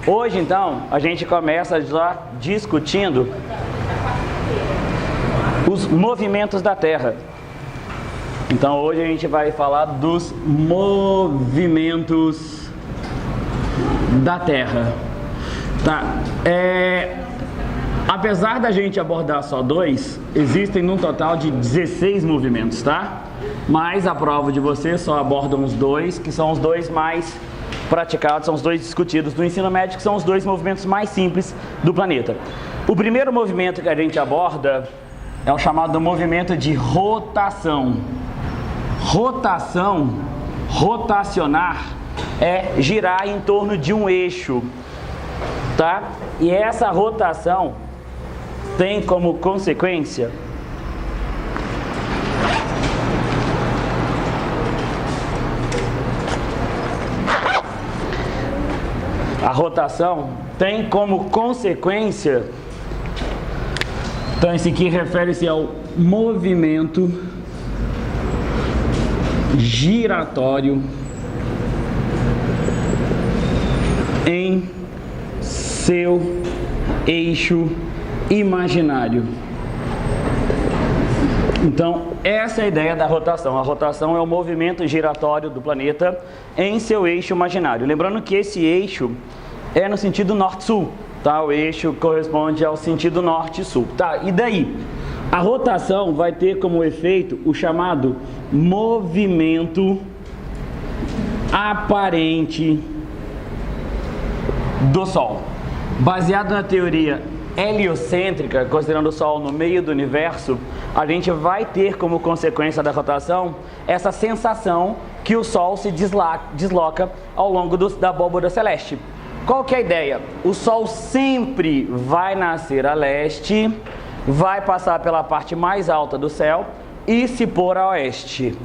Hoje, então, a gente começa já discutindo os movimentos da Terra. Então, hoje a gente vai falar dos movimentos da Terra. Tá? Apesar da gente abordar só 2, existem num total de 16 movimentos, tá? Mas a prova de vocês só abordam os 2, que são os 2 mais praticados, são os 2 discutidos no ensino médio, que são os 2 movimentos mais simples do planeta. O primeiro movimento que a gente aborda é o chamado movimento de rotação. Rotação, rotacionar, é girar em torno de um eixo, tá? E essa rotação tem como consequência então esse aqui refere-se ao movimento giratório em seu eixo imaginário. Então, essa é a ideia da rotação. A rotação é o movimento giratório do planeta em seu eixo imaginário. Lembrando que esse eixo é no sentido norte-sul, tá? O eixo corresponde ao sentido norte-sul, tá? E daí? A rotação vai ter como efeito o chamado movimento aparente do Sol. Baseado na teoria heliocêntrica, considerando o Sol no meio do universo, a gente vai ter como consequência da rotação essa sensação que o Sol se desloca ao longo da abóbora celeste. Qual que é a ideia? O Sol sempre vai nascer a leste, vai passar pela parte mais alta do céu e se pôr a oeste.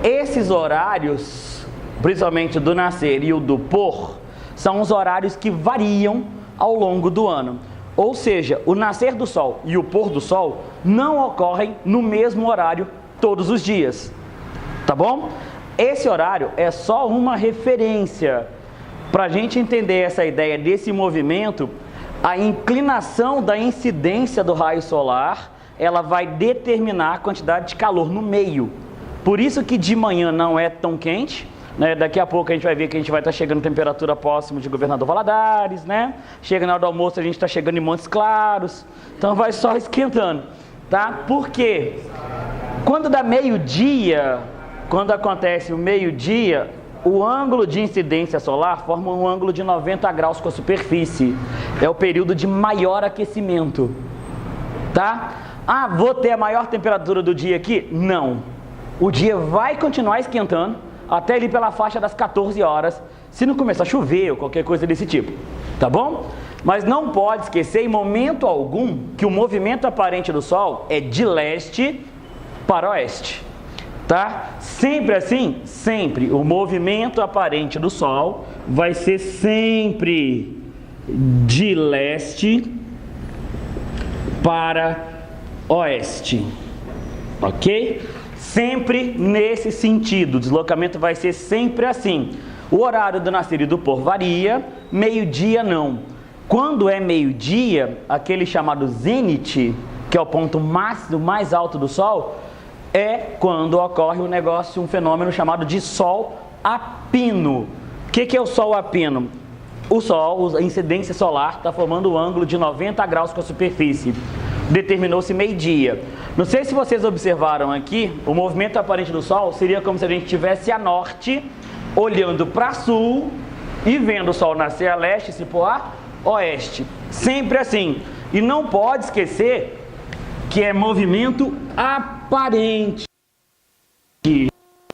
Esses horários, principalmente do nascer e o do pôr, são os horários que variam ao longo do ano. Ou seja, o nascer do Sol e o pôr do Sol não ocorrem no mesmo horário todos os dias. Tá bom? Esse horário é só uma referência. Para a gente entender essa ideia desse movimento, a inclinação da incidência do raio solar, ela vai determinar a quantidade de calor no meio. Por isso que de manhã não é tão quente, né? Daqui a pouco a gente vai ver que a gente vai estar chegando em temperatura próxima de Governador Valadares, né? Chega na hora do almoço a gente está chegando em Montes Claros, então vai só esquentando, tá? Por quê? Quando dá meio-dia, quando acontece o meio-dia, o ângulo de incidência solar forma um ângulo de 90 graus com a superfície. É o período de maior aquecimento, tá? Ah, vou ter a maior temperatura do dia aqui? Não. O dia vai continuar esquentando até ali pela faixa das 14 horas, se não começar a chover ou qualquer coisa desse tipo, tá bom? Mas não pode esquecer em momento algum que o movimento aparente do Sol é de leste para oeste, tá? Sempre assim? Sempre. O movimento aparente do Sol vai ser sempre de leste para oeste, ok? Sempre nesse sentido, o deslocamento vai ser sempre assim. O horário do nascer e do pôr varia, meio-dia não. Quando é meio-dia, aquele chamado zênite, que é o ponto máximo mais alto do Sol, é quando ocorre um fenômeno chamado de Sol a pino. O que é o Sol a pino? O Sol, a incidência solar, está formando um ângulo de 90 graus com a superfície. Determinou-se meio-dia. Não sei se vocês observaram aqui, o movimento aparente do Sol seria como se a gente estivesse a norte, olhando para sul e vendo o Sol nascer a leste e se pôr a oeste. Sempre assim. E não pode esquecer que é movimento aparente.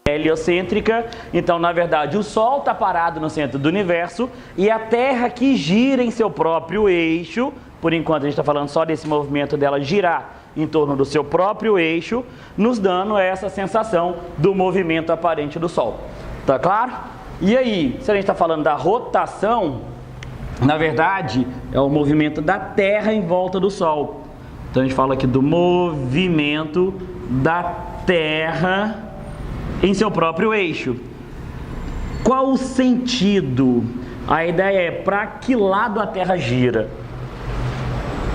Heliocêntrica, então na verdade o Sol está parado no centro do universo e a Terra que gira em seu próprio eixo. Por enquanto a gente está falando só desse movimento dela girar em torno do seu próprio eixo, nos dando essa sensação do movimento aparente do Sol. Tá claro? E aí, se a gente está falando da rotação, na verdade é o movimento da Terra em volta do Sol. Então a gente fala aqui do movimento da Terra em seu próprio eixo. Qual o sentido? A ideia é para que lado a Terra gira.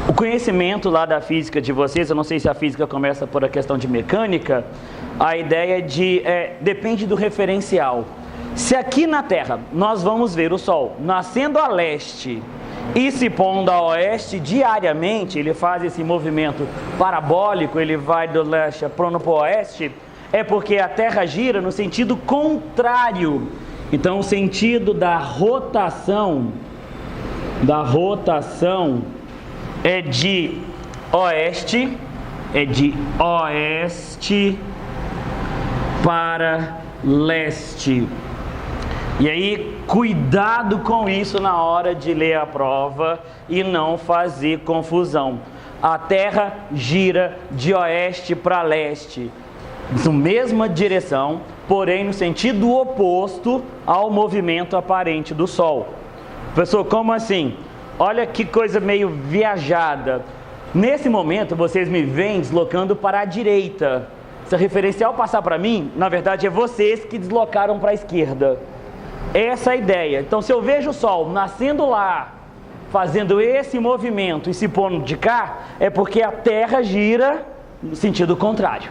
O conhecimento lá da física de vocês, eu não sei se a física começa por a questão de mecânica, a ideia depende do referencial. Se aqui na Terra nós vamos ver o Sol nascendo a leste e se pondo a oeste diariamente, ele faz esse movimento parabólico, ele vai do leste para o oeste, é porque a Terra gira no sentido contrário. Então o sentido da rotação é de oeste para leste. E aí, cuidado com isso na hora de ler a prova e não fazer confusão. A Terra gira de oeste para leste, na mesma direção, porém no sentido oposto ao movimento aparente do Sol. Professor, como assim? Olha que coisa meio viajada. Nesse momento, vocês me veem deslocando para a direita. Se o referencial passar para mim, na verdade é vocês que deslocaram para a esquerda. Essa é a ideia. Então, se eu vejo o Sol nascendo lá, fazendo esse movimento e se pondo de cá, é porque a Terra gira no sentido contrário.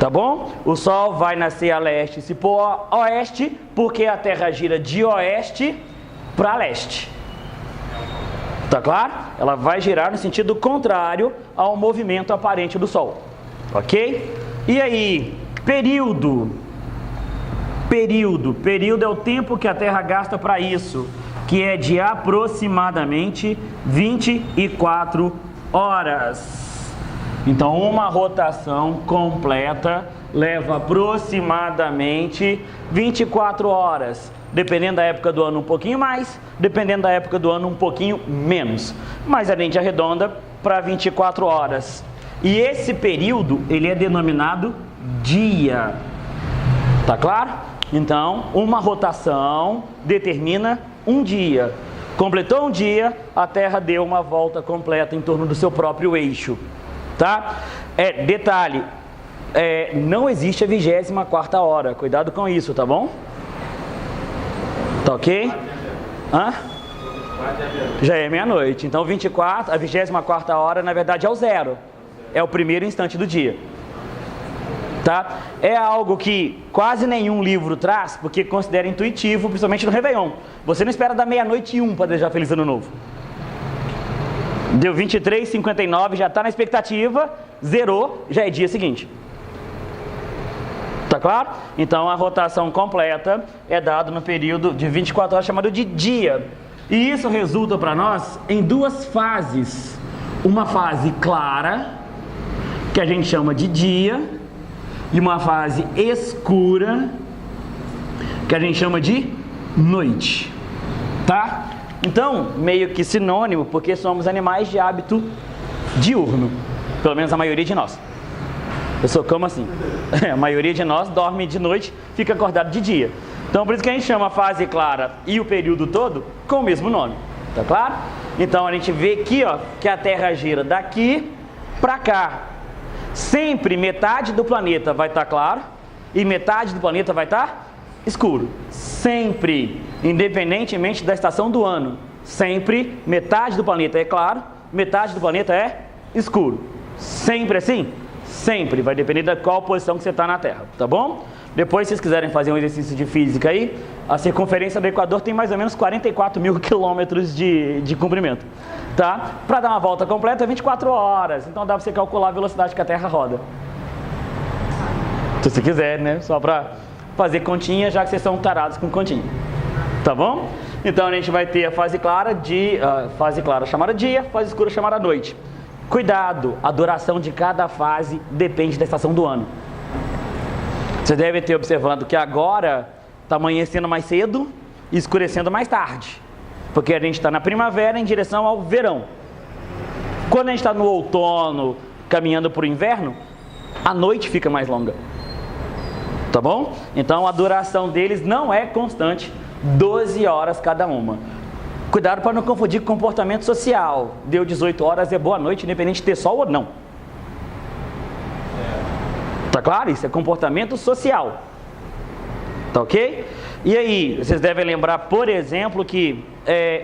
Tá bom? O Sol vai nascer a leste e se pôr a oeste, porque a Terra gira de oeste para leste. Tá claro? Ela vai girar no sentido contrário ao movimento aparente do Sol. Ok? E aí, período é o tempo que a Terra gasta para isso, que é de aproximadamente 24 horas. Então, uma rotação completa leva aproximadamente 24 horas. Dependendo da época do ano um pouquinho mais, dependendo da época do ano um pouquinho menos. Mas a gente arredonda para 24 horas. E esse período, ele é denominado dia. Tá claro? Então, uma rotação determina um dia. Completou um dia, a Terra deu uma volta completa em torno do seu próprio eixo. Tá? Detalhe, não existe a 24ª hora. Cuidado com isso, tá bom? Tá ok? Hã? Já é meia-noite. Então, a 24ª hora, na verdade, é o zero. É o primeiro instante do dia. Tá? É algo que quase nenhum livro traz, porque considera intuitivo, principalmente no Réveillon. Você não espera da 00:01 para desejar Feliz Ano Novo. Deu 23:59, já está na expectativa, zerou, já é dia seguinte. Tá claro? Então a rotação completa é dada no período de 24 horas, chamado de dia. E isso resulta para nós em duas fases. Uma fase clara, que a gente chama de dia, e uma fase escura, que a gente chama de noite. Tá? Então, meio que sinônimo, porque somos animais de hábito diurno. Pelo menos a maioria de nós. Pessoal, como assim? A maioria de nós dorme de noite, fica acordado de dia. Então, por isso que a gente chama a fase clara e o período todo com o mesmo nome. Tá claro? Então, a gente vê aqui, ó, que a Terra gira daqui para cá. Sempre metade do planeta vai estar claro e metade do planeta vai estar escuro. Sempre, independentemente da estação do ano. Sempre metade do planeta é claro, metade do planeta é escuro. Sempre assim? Sempre. Vai depender da qual posição que você está na Terra, tá bom? Depois, se vocês quiserem fazer um exercício de física aí, a circunferência do Equador tem mais ou menos 44 mil quilômetros de comprimento. Tá? Para dar uma volta completa é 24 horas, então dá para você calcular a velocidade que a Terra roda. Se você quiser, né? Só para fazer continha, já que vocês são tarados com continha. Tá bom? Então a gente vai ter a fase clara, fase clara chamada dia, fase escura chamada noite. Cuidado, a duração de cada fase depende da estação do ano. Você deve ter observado que agora está amanhecendo mais cedo e escurecendo mais tarde. Porque a gente está na primavera em direção ao verão. Quando a gente está no outono, caminhando para o inverno, a noite fica mais longa. Tá bom? Então a duração deles não é constante, 12 horas cada uma. Cuidado para não confundir com comportamento social. Deu 18 horas é boa noite, independente de ter sol ou não. Tá claro? Isso é comportamento social. Tá ok? E aí, vocês devem lembrar, por exemplo, que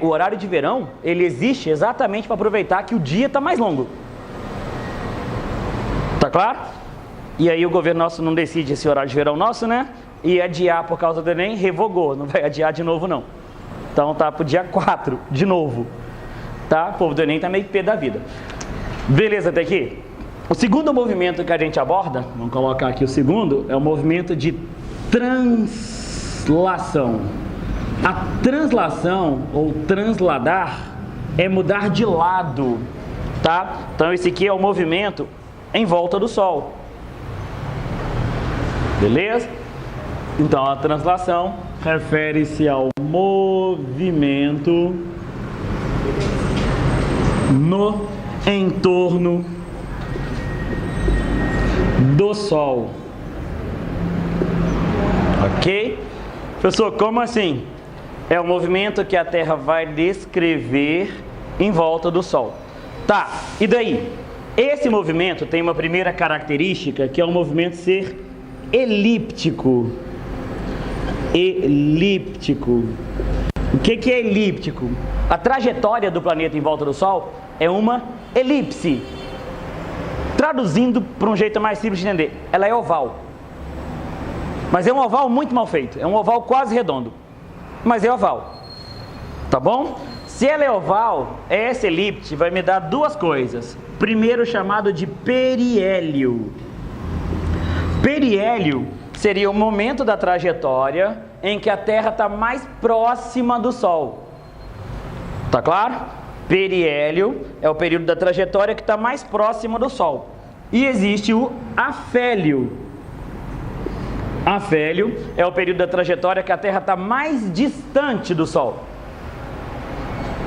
o horário de verão, ele existe exatamente para aproveitar que o dia está mais longo. Tá claro? E aí o governo nosso não decide esse horário de verão nosso, né? E adiar por causa do Enem, revogou, não vai adiar de novo não. Então tá pro dia 4, de novo. Tá? O povo do Enem tá meio pé da vida. Beleza até aqui? O segundo movimento que a gente aborda, vamos colocar aqui o segundo, é o movimento de translação. A translação, ou transladar, é mudar de lado, tá? Então esse aqui é o movimento em volta do Sol. Beleza? Então a translação refere-se ao movimento no entorno do Sol. Ok? Professor, como assim? É o movimento que a Terra vai descrever em volta do Sol. Tá, e daí? Esse movimento tem uma primeira característica, que é o movimento ser elíptico. Elíptico. O que é elíptico? A trajetória do planeta em volta do Sol é uma elipse. Traduzindo para um jeito mais simples de entender, ela é oval. Mas é um oval muito mal feito. É um oval quase redondo. Mas é oval. Tá bom? Se ela é oval, essa elipse vai me dar duas coisas. Primeiro, chamado de periélio. Periélio seria o momento da trajetória em que a Terra está mais próxima do Sol. Tá claro? Periélio é o período da trajetória que está mais próximo do Sol. E existe o afélio. Afélio é o período da trajetória que a Terra está mais distante do Sol.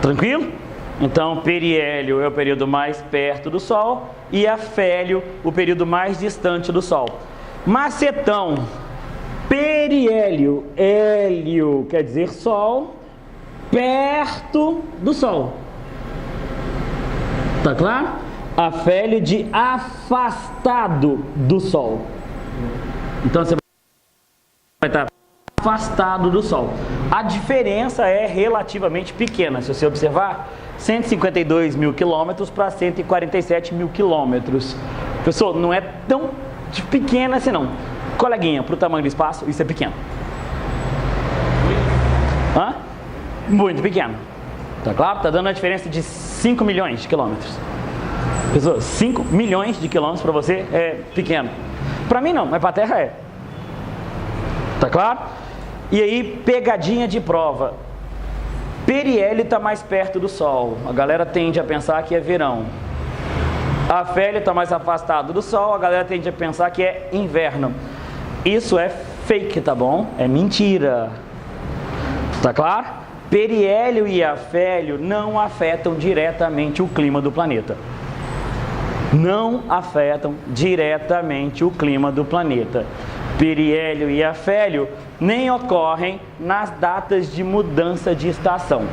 Tranquilo? Então, periélio é o período mais perto do Sol e afélio o período mais distante do Sol. Macetão, periélio, hélio quer dizer Sol, perto do Sol. Tá claro? Afélio de afastado do Sol. Então você vai estar afastado do Sol. A diferença é relativamente pequena. Se você observar, 152 mil quilômetros para 147 mil quilômetros. Pessoal, não é tão pequena assim não. Coleguinha, para o tamanho do espaço, isso é pequeno. Hã? Muito pequeno. Tá claro? Tá dando a diferença de 5 milhões de quilômetros. Pessoal, 5 milhões de quilômetros para você é pequeno. Para mim não, mas para a Terra é. Tá claro? E aí, pegadinha de prova. Periélio está mais perto do Sol. A galera tende a pensar que é verão. Afélio está mais afastado do Sol. A galera tende a pensar que é inverno. Isso é fake, tá bom? É mentira. Tá claro? Periélio e afélio não afetam diretamente o clima do planeta. Não afetam diretamente o clima do planeta. Periélio e afélio nem ocorrem nas datas de mudança de estação.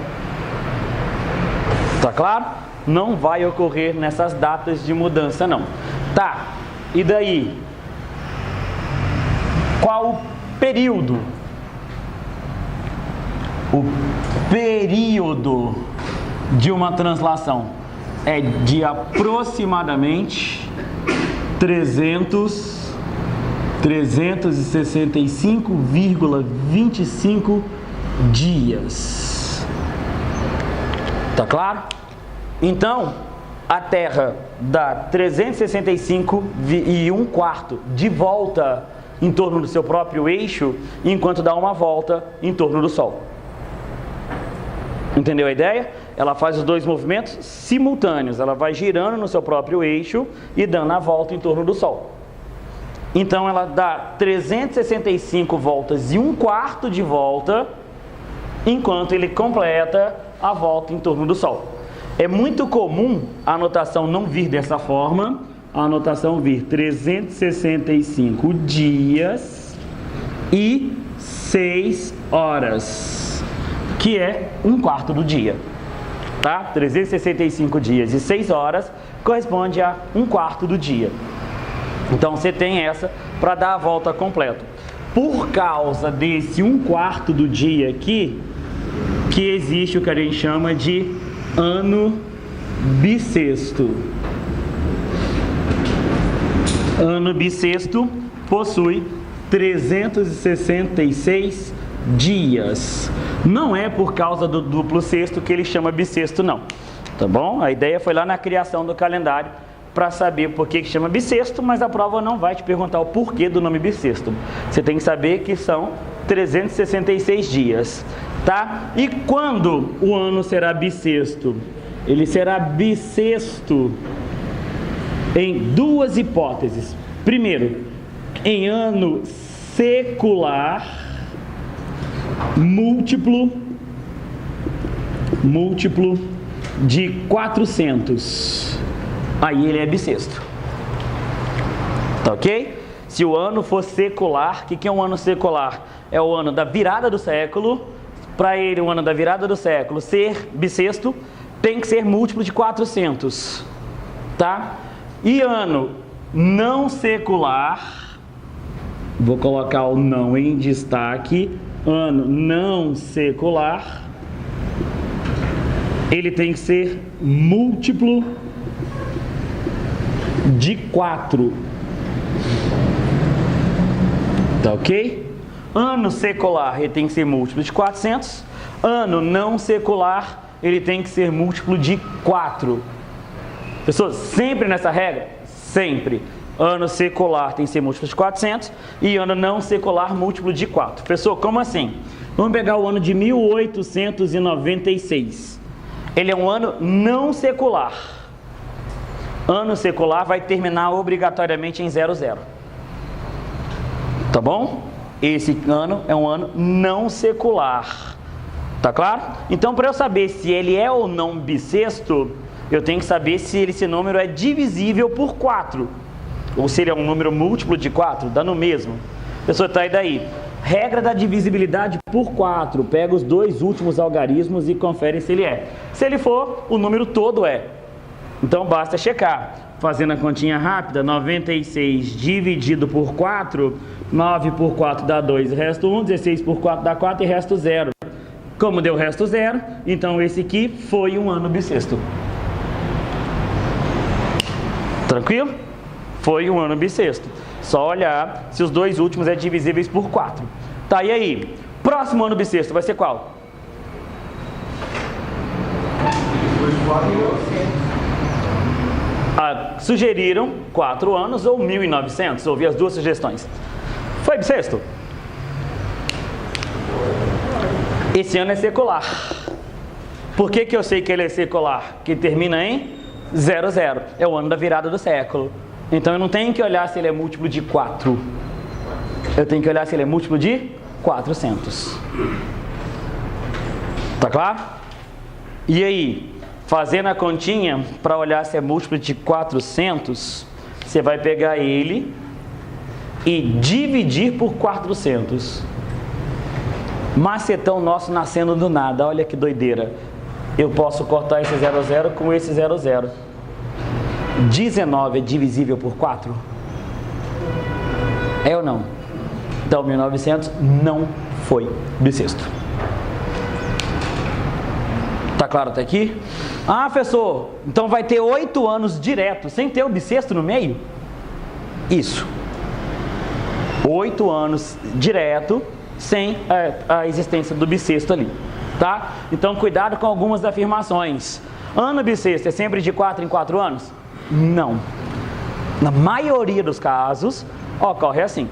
Tá claro? Não vai ocorrer nessas datas de mudança não. Tá, e daí? Qual o período? O período de uma translação é de aproximadamente 365,25 dias. Tá claro? Então, a Terra dá 365,25 de volta em torno do seu próprio eixo, enquanto dá uma volta em torno do Sol. Entendeu a ideia? Ela faz os dois movimentos simultâneos. Ela vai girando no seu próprio eixo e dando a volta em torno do Sol. Então ela dá 365 voltas e 1/4 de volta, enquanto ele completa a volta em torno do Sol. É muito comum a anotação não vir dessa forma, a anotação vir 365 dias e 6 horas, que é 1/4 do dia. Tá? 365 dias e 6 horas corresponde a 1/4 do dia. Então você tem essa para dar a volta completa. por causa desse 1/4 do dia aqui, que existe o que a gente chama de ano bissexto. Ano bissexto possui 366 dias. Não é por causa do duplo sexto que ele chama bissexto, não. Tá bom? A ideia foi lá na criação do calendário para saber por que chama bissexto, mas a prova não vai te perguntar o porquê do nome bissexto. Você tem que saber que são 366 dias, tá? E quando o ano será bissexto? Ele será bissexto em duas hipóteses. Primeiro, em ano secular múltiplo de 400. Aí ele é bissexto. Tá ok? Se o ano for secular, o que é um ano secular? É o ano da virada do século. Para ele, o ano da virada do século ser bissexto, tem que ser múltiplo de 400. Tá? E ano não secular, vou colocar o não em destaque. Ano não secular, ele tem que ser múltiplo de 4. Tá ok? Ano secular, ele tem que ser múltiplo de 400. Ano não secular, ele tem que ser múltiplo de 4. Pessoas, sempre nessa regra? Sempre. Ano secular tem que ser múltiplo de 400 e ano não secular múltiplo de 4. Pessoal, como assim? Vamos pegar o ano de 1896. Ele é um ano não secular. Ano secular vai terminar obrigatoriamente em 00. Tá bom? Esse ano é um ano não secular. Tá claro? Então, para eu saber se ele é ou não bissexto, eu tenho que saber se esse número é divisível por 4. Ou se ele é um número múltiplo de 4, dá no mesmo. Pessoal, tá aí daí. Regra da divisibilidade por 4. Pega os dois últimos algarismos e confere se ele é. Se ele for, o número todo é. Então basta checar. Fazendo a continha rápida, 96 dividido por 4, 9 por 4 dá 2, resta 1, 16 por 4 dá 4 e resta 0. Como deu resto 0, então esse aqui foi um ano bissexto. Tranquilo? Foi um ano bissexto. Só olhar se os dois últimos é divisíveis por 4. Tá, e aí? Próximo ano bissexto vai ser qual? Sugeriram 4 anos ou 1900. Ouvi as duas sugestões. Foi bissexto? Esse ano é secular. Por que eu sei que ele é secular? Que termina em 00. É o ano da virada do século. Então eu não tenho que olhar se ele é múltiplo de 4. Eu tenho que olhar se ele é múltiplo de 400. Tá claro? E aí, fazendo a continha para olhar se é múltiplo de 400, você vai pegar ele e dividir por 400. Macetão nosso nascendo do nada, olha que doideira. Eu posso cortar esse 00 com esse 00. 19 é divisível por 4? É ou não? Então 1900 não foi bissexto. Tá claro até aqui? Ah, professor, então vai ter 8 anos direto, sem ter o bissexto no meio? Isso. 8 anos direto, sem a existência do bissexto ali, tá? Então cuidado com algumas afirmações. Ano bissexto é sempre de 4 em 4 anos? Não. Na maioria dos casos, ocorre assim.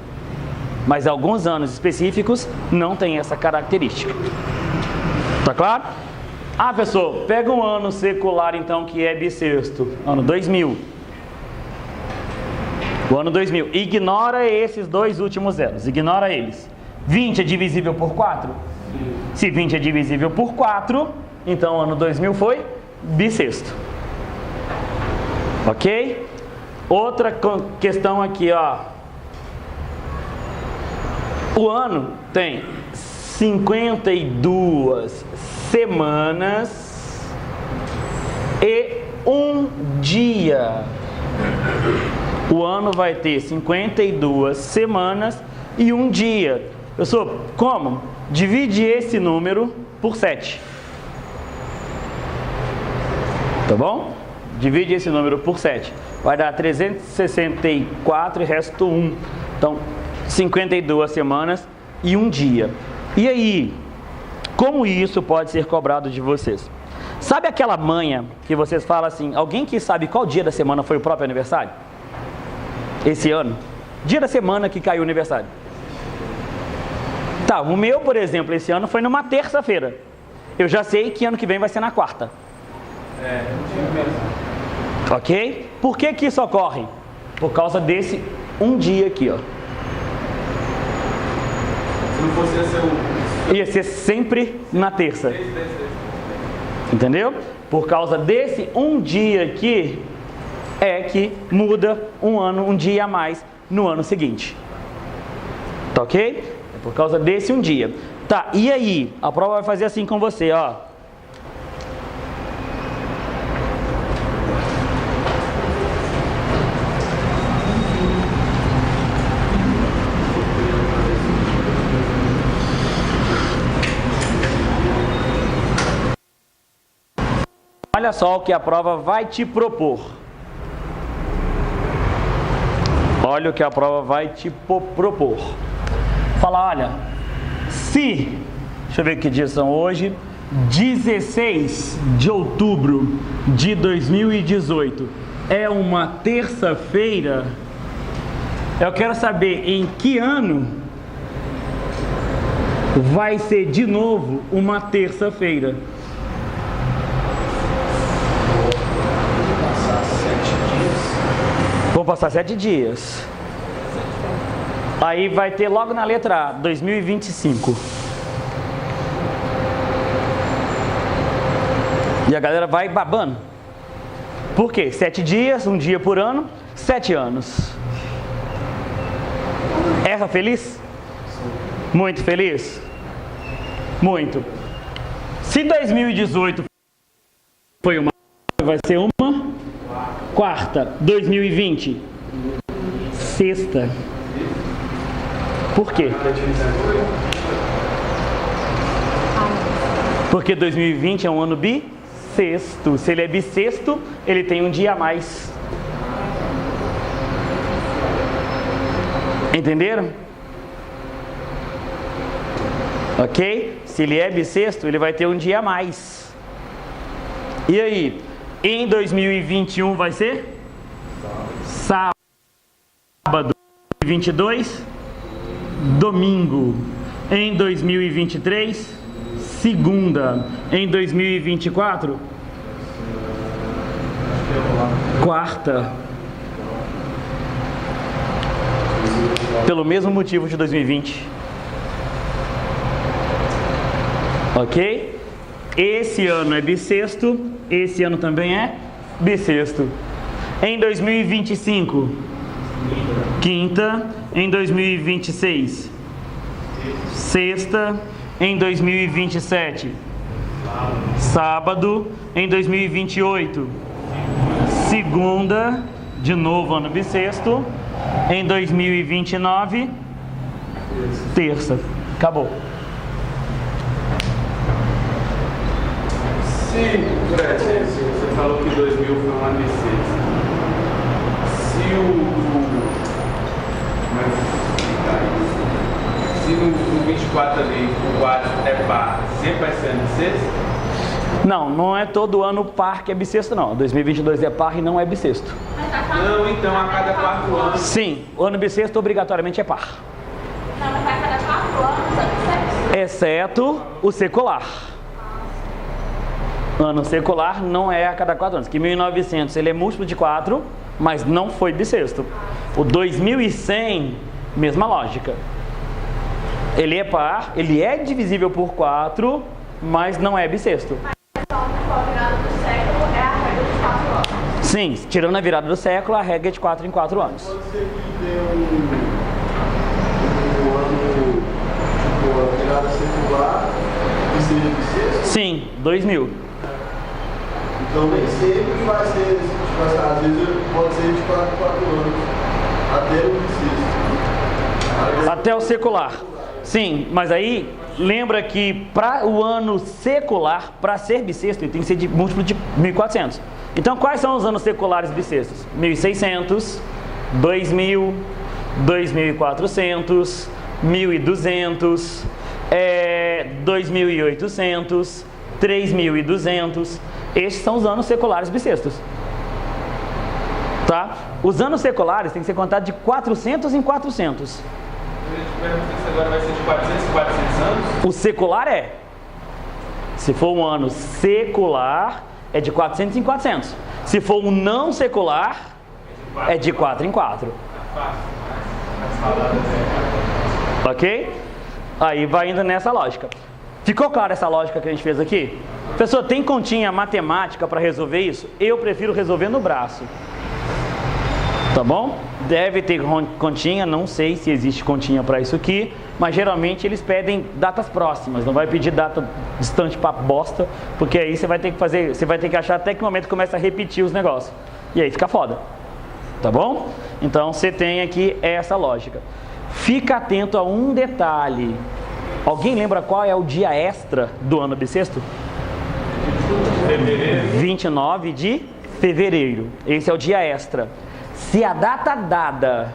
Mas alguns anos específicos não tem essa característica. Tá claro? Ah, professor, pega um ano secular então que é bissexto. Ano 2000. O ano 2000. Ignora esses dois últimos zeros. Ignora eles. 20 é divisível por 4? Se 20 é divisível por 4, então o ano 2000 foi bissexto. Ok? Outra questão aqui, ó. O ano tem 52 semanas e um dia. O ano vai ter 52 semanas e um dia. Pessoal, como? Divide esse número por 7. Tá bom? Divide esse número por 7. Vai dar 364 e resto 1. Então, 52 semanas e um dia. E aí, como isso pode ser cobrado de vocês? Sabe aquela manha que vocês falam assim, alguém que sabe qual dia da semana foi o próprio aniversário? Esse ano? Dia da semana que caiu o aniversário. Tá, o meu, por exemplo, esse ano foi numa terça-feira. Eu já sei que ano que vem vai ser na quarta. Ok? Por que que isso ocorre? Por causa desse um dia aqui, ó. Se não fosse ia ser sempre na terça. Entendeu? Por causa desse um dia aqui, é que muda um ano, um dia a mais no ano seguinte. Tá ok? É por causa desse um dia. Tá, e aí? A prova vai fazer assim com você, ó. Olha só o que a prova vai te propor. Olha o que a prova vai te propor. Fala, olha, se, deixa eu ver que dias são hoje, 16 de outubro de 2018 é uma terça-feira, eu quero saber em que ano vai ser de novo uma terça-feira. Vou passar 7 dias. Aí vai ter logo na letra A, 2025. E a galera vai babando. Por quê? 7 dias, um dia por ano, 7 anos. Erra feliz? Muito feliz? Muito. Se 2018 foi uma, vai ser uma quarta. 2020 sexta. Por quê? Porque 2020 é um ano bissexto. Se ele é bissexto, ele tem um dia a mais. Entenderam? Ok? Se ele é bissexto, ele vai ter um dia a mais. E aí? Em 2021 vai ser? Sábado. 22, domingo. Em 2023, segunda. Em 2024, quarta. Pelo mesmo motivo de 2020. Ok? Esse ano é bissexto, esse ano também é bissexto. Em 2025, quinta. Em 2026, sexta. Em 2027, sábado. Em 2028, segunda. De novo ano bissexto. Em 2029, terça. Acabou. Você falou que 2000 foi um ano bissexto. Se no 24 ali, o 4 é par, sempre vai ser ano bissexto? Não é todo ano par que é bissexto, não. 2022 é par e não é bissexto. Não, então a cada 4 anos. Sim, o ano bissexto obrigatoriamente é par. Não, mas a cada 4 anos é bissexto. Exceto o secular. Ano secular não é a cada 4 anos. Que 1900 ele é múltiplo de 4, mas não foi bissexto. O 2100, mesma lógica. Ele é par, ele é divisível por 4, mas não é bissexto. Mas só a virada do século é a regra de 4 anos. Sim, tirando a virada do século, a regra é de 4 em 4 anos. Pode ser que dê um ano, tipo, a virada circular e seja bissexto? Sim, 2000. Então nem sempre vai ser, tipo, às vezes pode ser de 4 em 4 anos, até o bissexto. Até o secular. Sim, mas aí lembra que para o ano secular, para ser bissexto, ele tem que ser de múltiplo de 1400. Então, quais são os anos seculares bissextos? 1600, 2000, 2400, 1200, 2800, 3200. Estes são os anos seculares bissextos. Tá? Os anos seculares têm que ser contados de 400 em 400. Se agora vai ser de 400 em 400 anos? O secular é. Se for um ano secular, é de 400 em 400. Se for um não secular, é de 4 em 4. Ok? Aí vai indo nessa lógica. Ficou clara essa lógica que a gente fez aqui? Pessoal, tem continha matemática para resolver isso? Eu prefiro resolver no braço. Tá bom? Deve ter continha, não sei se existe continha para isso aqui, mas geralmente eles pedem datas próximas, não vai pedir data distante para bosta, porque aí você vai ter que fazer, você vai ter que achar até que momento começa a repetir os negócios. E aí fica foda. Tá bom? Então você tem aqui essa lógica. Fica atento a um detalhe. Alguém lembra qual é o dia extra do ano bissexto? 29 de fevereiro. Esse é o dia extra. Se a data dada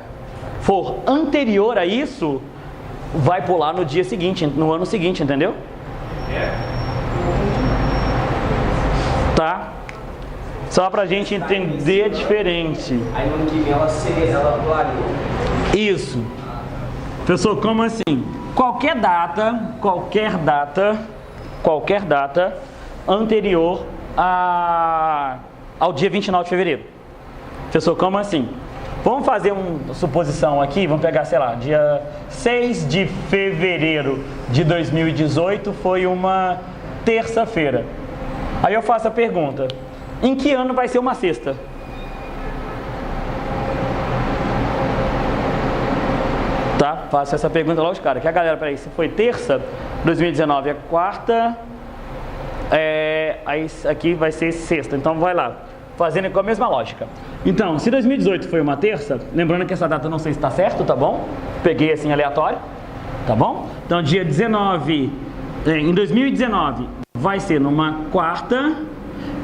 for anterior a isso, vai pular no dia seguinte, no ano seguinte, entendeu? Tá? Só pra gente entender diferente. Aí no ano que vem ela pularia. Isso. Pessoal, como assim? Qualquer data anterior ao dia 29 de fevereiro. Pessoal, como assim? Vamos fazer uma suposição aqui, vamos pegar, sei lá, dia 6 de fevereiro de 2018 foi uma terça-feira. Aí eu faço a pergunta, em que ano vai ser uma sexta? Tá? Faço essa pergunta logo de cara, que a galera, peraí, se foi terça, 2019 é quarta, aí aqui vai ser sexta, então vai lá. Fazendo com a mesma lógica. Então, se 2018 foi uma terça, lembrando que essa data não sei se está certo, tá bom? Peguei assim aleatório, tá bom? Então, dia 19, em 2019 vai ser numa quarta,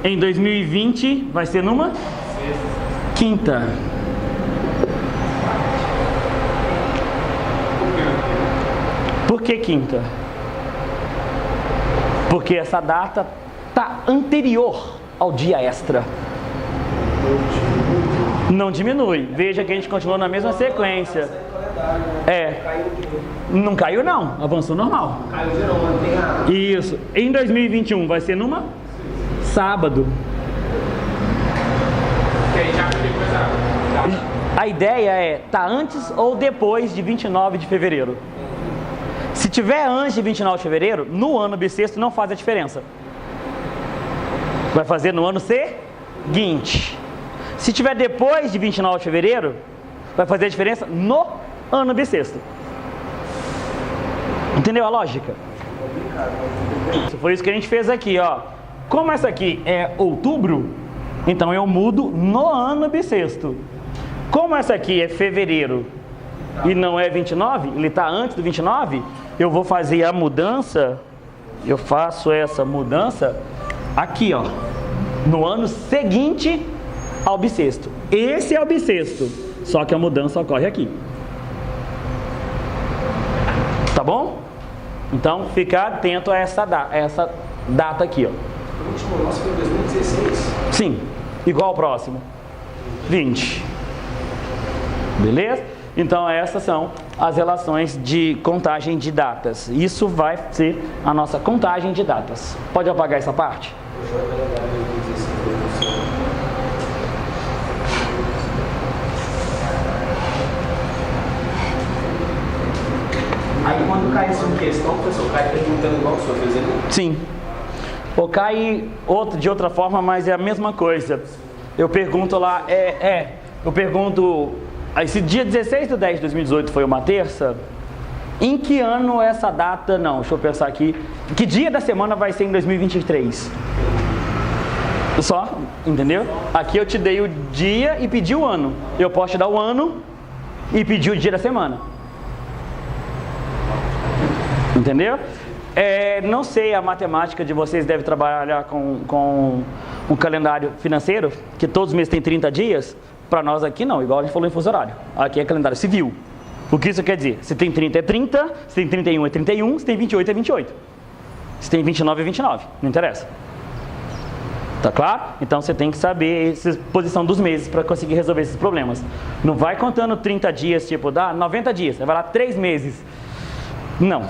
em 2020 vai ser numa quinta. Por que quinta? Porque essa data está anterior ao dia extra. Não diminui. Veja que a gente continuou na mesma sequência. Não caiu não, avançou normal. Isso. Em 2021 vai ser numa sábado. A ideia é tá antes ou depois de 29 de fevereiro. Se tiver antes de 29 de fevereiro, no ano bissexto não faz a diferença. Vai fazer no ano seguinte. Se tiver depois de 29 de fevereiro, vai fazer a diferença no ano bissexto. Entendeu a lógica? Foi isso que a gente fez aqui, ó. Como essa aqui é outubro, então eu mudo no ano bissexto. Como essa aqui é fevereiro e não é 29, ele está antes do 29, eu vou fazer a mudança, eu faço essa mudança aqui, ó, no ano seguinte ao bissexto. Esse é o bissexto, só que a mudança ocorre aqui. Tá bom? Então, fica atento a essa data aqui, ó. O último nosso foi 2016. Sim, igual ao próximo. 20. Beleza? Então, essas são as relações de contagem de datas. Isso vai ser a nossa contagem de datas. Pode apagar essa parte? Aí quando cai essa questão, o pessoal cai perguntando igual o senhor fez ali? Sim. Ou cai de outra forma, mas é a mesma coisa. Eu pergunto lá, eu pergunto, esse dia 16 de 10 de 2018 foi uma terça? Em que ano essa data, não, deixa eu pensar aqui, que dia da semana vai ser em 2023? Só, entendeu? Aqui eu te dei o dia e pedi o ano. Eu posso te dar o ano e pedir o dia da semana. Entendeu? Não sei, a matemática de vocês deve trabalhar com um calendário financeiro, que todos os meses tem 30 dias. Para nós aqui não, igual a gente falou em fuso horário. Aqui é calendário civil. O que isso quer dizer? Se tem 30 é 30, se tem 31 é 31, se tem 28 é 28. Se tem 29 é 29, não interessa. Tá claro? Então você tem que saber a posição dos meses para conseguir resolver esses problemas. Não vai contando 30 dias, tipo, dá 90 dias, vai lá 3 meses. Não.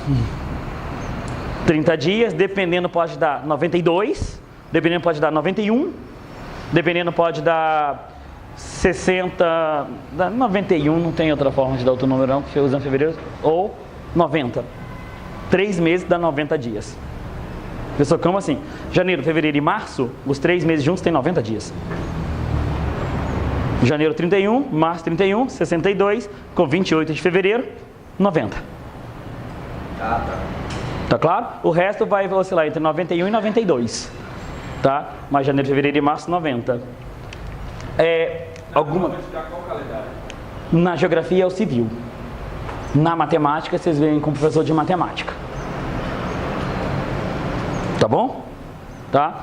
30 dias, dependendo pode dar 92, dependendo pode dar 91, dependendo pode dar 60, 91, não tem outra forma de dar outro número não, porque usando fevereiro, ou 90. 3 meses dá 90 dias. Pessoal, como assim? Janeiro, fevereiro e março, os 3 meses juntos tem 90 dias. Janeiro 31, março 31, 62, com 28 de fevereiro, 90. Tá. Tá claro? O resto vai oscilar entre 91 e 92. Tá? Mas janeiro, fevereiro e março, 90. Qual calendário? Na geografia é o civil. Na matemática, vocês veem como professor de matemática. Tá bom? Tá?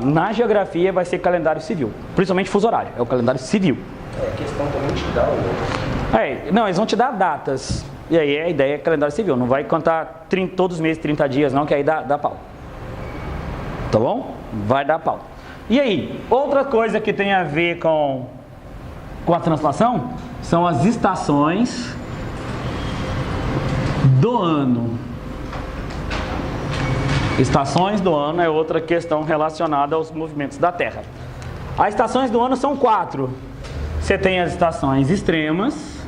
Na geografia vai ser calendário civil. Principalmente fuso horário. É o calendário civil. A questão também te dá o... Não, eles vão te dar datas. E aí a ideia é calendário civil. Não vai contar todos os meses 30 dias não, que aí dá pau. Tá bom? Vai dar pau. E aí, outra coisa que tem a ver com a translação são as estações do ano. Estações do ano é outra questão relacionada aos movimentos da Terra. As estações do ano são 4. Você tem as estações extremas,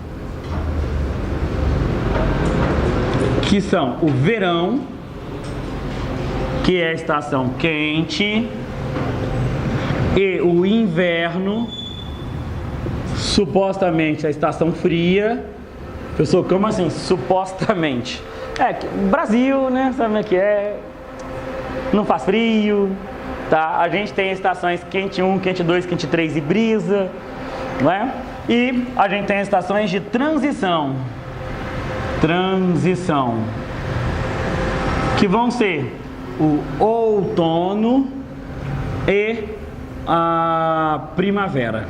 que são o verão, que é a estação quente, e o inverno, supostamente a estação fria. Pessoal, como assim? Supostamente. Brasil, né? Sabe o que é? Não faz frio, tá? A gente tem estações quente 1, quente 2, quente 3 e brisa, não é? E a gente tem estações de transição. Que vão ser o outono e a primavera.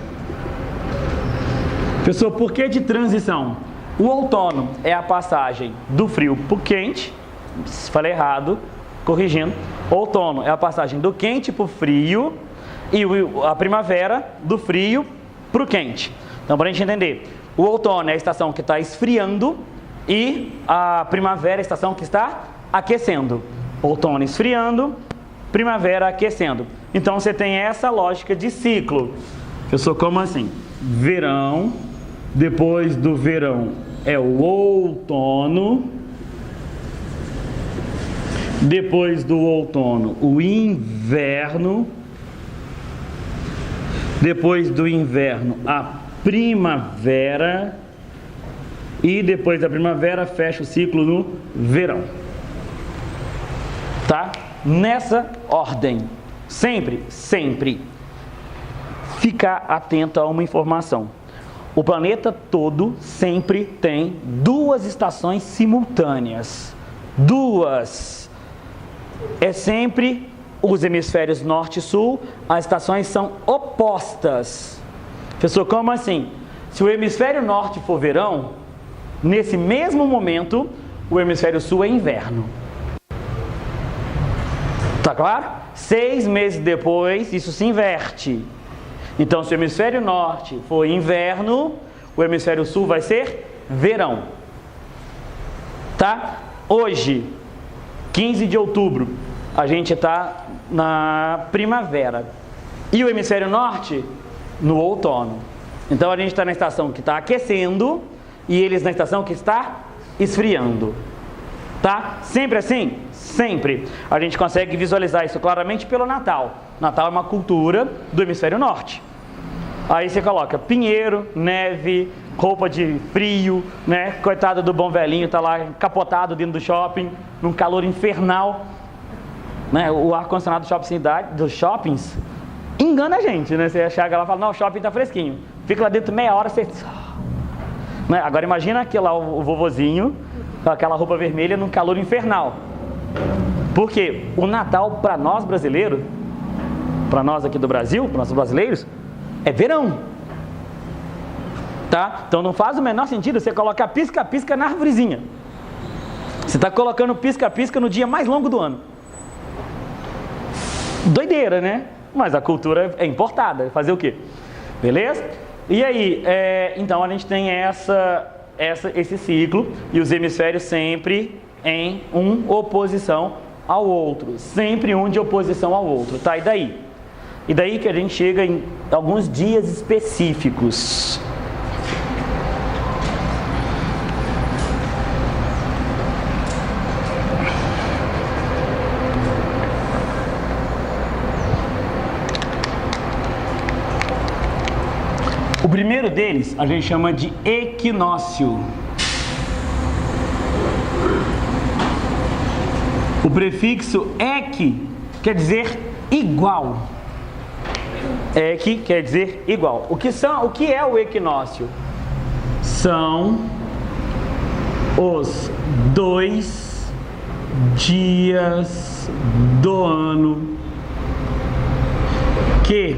Pessoal, por que de transição? O outono é a passagem do frio para o quente. Falei errado, corrigindo. Outono é a passagem do quente para o frio e a primavera do frio para o quente. Então, para a gente entender, o outono é a estação que está esfriando e a primavera é a estação que está aquecendo. Outono esfriando, primavera aquecendo. Então, você tem essa lógica de ciclo. Eu sou como assim? Verão, depois do verão é o outono. Depois do outono, o inverno. Depois do inverno, a primavera. E depois da primavera, fecha o ciclo no verão. Tá? Nessa ordem. Sempre ficar atento a uma informação. O planeta todo sempre tem 2 estações simultâneas. 2. É sempre os hemisférios norte e sul, as estações são opostas. Pessoal, como assim? Se o hemisfério norte for verão, nesse mesmo momento, o hemisfério sul é inverno. Tá claro? 6 meses depois, isso se inverte. Então, se o hemisfério norte for inverno, o hemisfério sul vai ser verão. Tá? Hoje, 15 de outubro, a gente está na primavera. E o hemisfério norte, no outono. Então a gente está na estação que está aquecendo e eles na estação que está esfriando. Tá? Sempre assim? Sempre. A gente consegue visualizar isso claramente pelo Natal. Natal é uma cultura do hemisfério norte. Aí você coloca pinheiro, neve, roupa de frio, né? Coitado do bom velhinho, tá lá capotado dentro do shopping, num calor infernal, né? O ar-condicionado dos shoppings engana a gente, né? Você chega lá e fala, não, o shopping tá fresquinho. Fica lá dentro meia hora, você... Né? Agora imagina aqui lá o vovozinho, com aquela roupa vermelha num calor infernal. Porque o Natal, para nós brasileiros, para nós aqui do Brasil, para nós brasileiros, é verão. Tá? Então não faz o menor sentido você colocar pisca-pisca na arvorezinha. Você está colocando pisca-pisca no dia mais longo do ano. Doideira, né? Mas a cultura é importada. Fazer o quê? Beleza? E aí, então a gente tem esse ciclo e os hemisférios sempre em oposição ao outro. Sempre um de oposição ao outro. Tá? E daí? E daí que a gente chega em alguns dias específicos. O primeiro deles a gente chama de equinócio. O prefixo equi quer dizer igual. Equi quer dizer igual. O que é o equinócio? São os 2 dias do ano que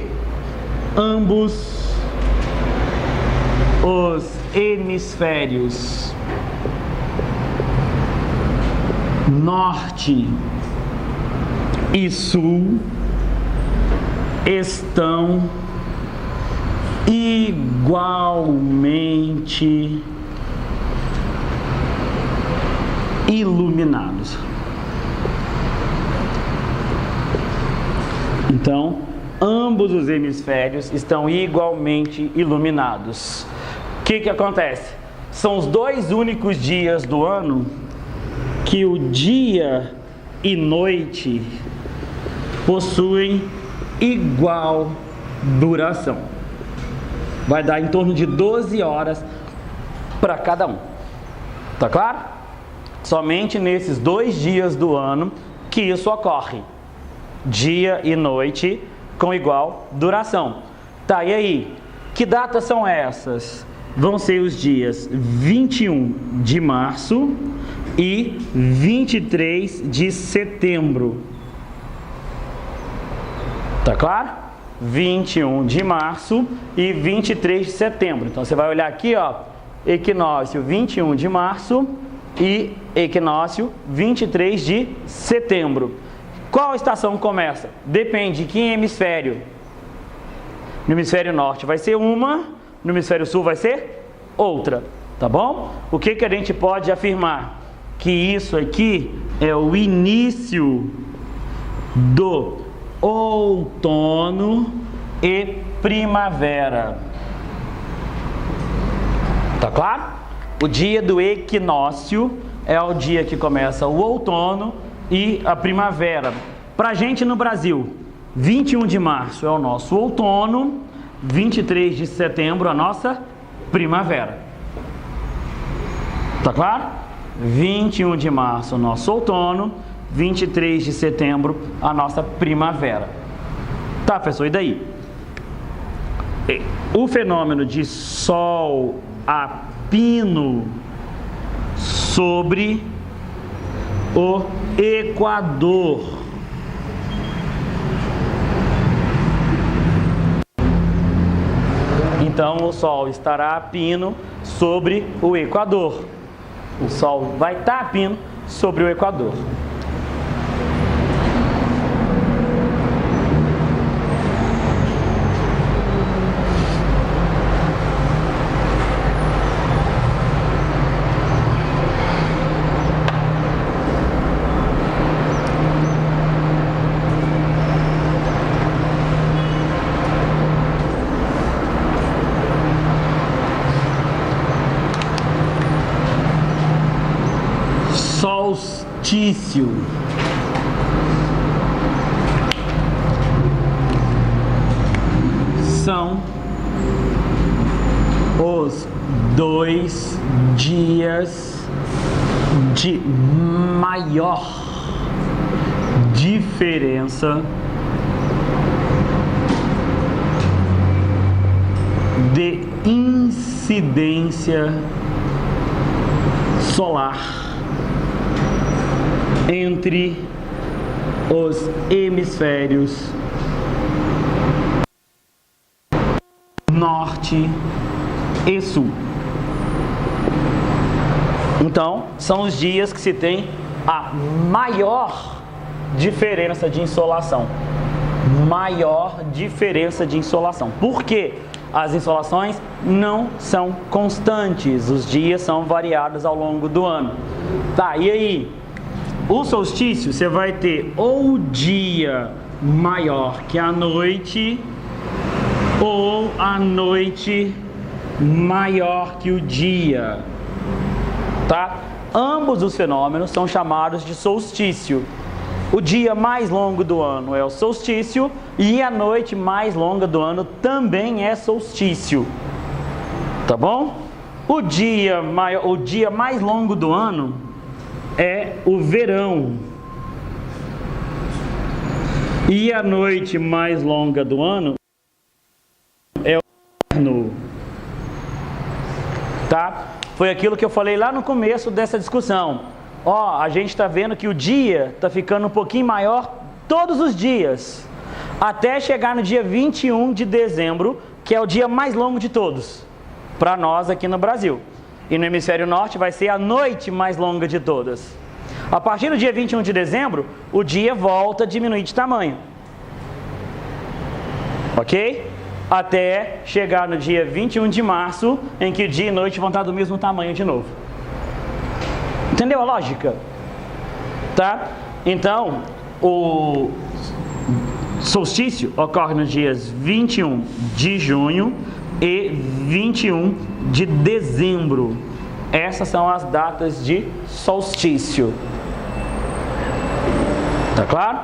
ambos os hemisférios norte e sul estão igualmente iluminados. Então, ambos os hemisférios estão igualmente iluminados. O que acontece? São os 2 únicos dias do ano que o dia e noite possuem igual duração. Vai dar em torno de 12 horas para cada um. Tá claro? Somente nesses 2 dias do ano que isso ocorre. Dia e noite com igual duração. Tá, e aí? Que datas são essas? Vão ser os dias 21 de março e 23 de setembro. Tá claro? 21 de março e 23 de setembro. Então você vai olhar aqui, ó, equinócio 21 de março e equinócio 23 de setembro. Qual estação começa? Depende de que hemisfério. No hemisfério norte vai ser uma, no hemisfério sul vai ser outra, tá bom? O que a gente pode afirmar? Que isso aqui é o início do outono e primavera. Tá claro? O dia do equinócio é o dia que começa o outono e a primavera. Pra gente no Brasil, 21 de março é o nosso outono, 23 de setembro a nossa primavera. Tá claro? 21 de março o nosso outono, 23 de setembro a nossa primavera. Tá, professor, e daí? O fenômeno de sol a pino sobre o Equador. Então o Sol estará a pino sobre o Equador. O Sol vai estar a pino sobre o Equador. Solstício. São os 2 dias de maior diferença de incidência solar entre os hemisférios norte e sul. Então, são os dias que se tem a maior diferença de insolação. Maior diferença de insolação. Por quê? As insolações não são constantes, os dias são variados ao longo do ano. Tá, e aí? O solstício, você vai ter ou o dia maior que a noite, ou a noite maior que o dia. Tá? Ambos os fenômenos são chamados de solstício. O dia mais longo do ano é o solstício e a noite mais longa do ano também é solstício. Tá bom? O dia mais longo do ano é o verão. E a noite mais longa do ano é o inverno. Tá? Foi aquilo que eu falei lá no começo dessa discussão. Ó, a gente está vendo que o dia está ficando um pouquinho maior todos os dias, até chegar no dia 21 de dezembro, que é o dia mais longo de todos, para nós aqui no Brasil. E no hemisfério norte vai ser a noite mais longa de todas. A partir do dia 21 de dezembro, o dia volta a diminuir de tamanho. Ok? Até chegar no dia 21 de março, em que dia e noite vão estar do mesmo tamanho de novo. Entendeu a lógica? Tá? Então, o solstício ocorre nos dias 21 de junho e 21 de dezembro. Essas são as datas de solstício. Tá claro?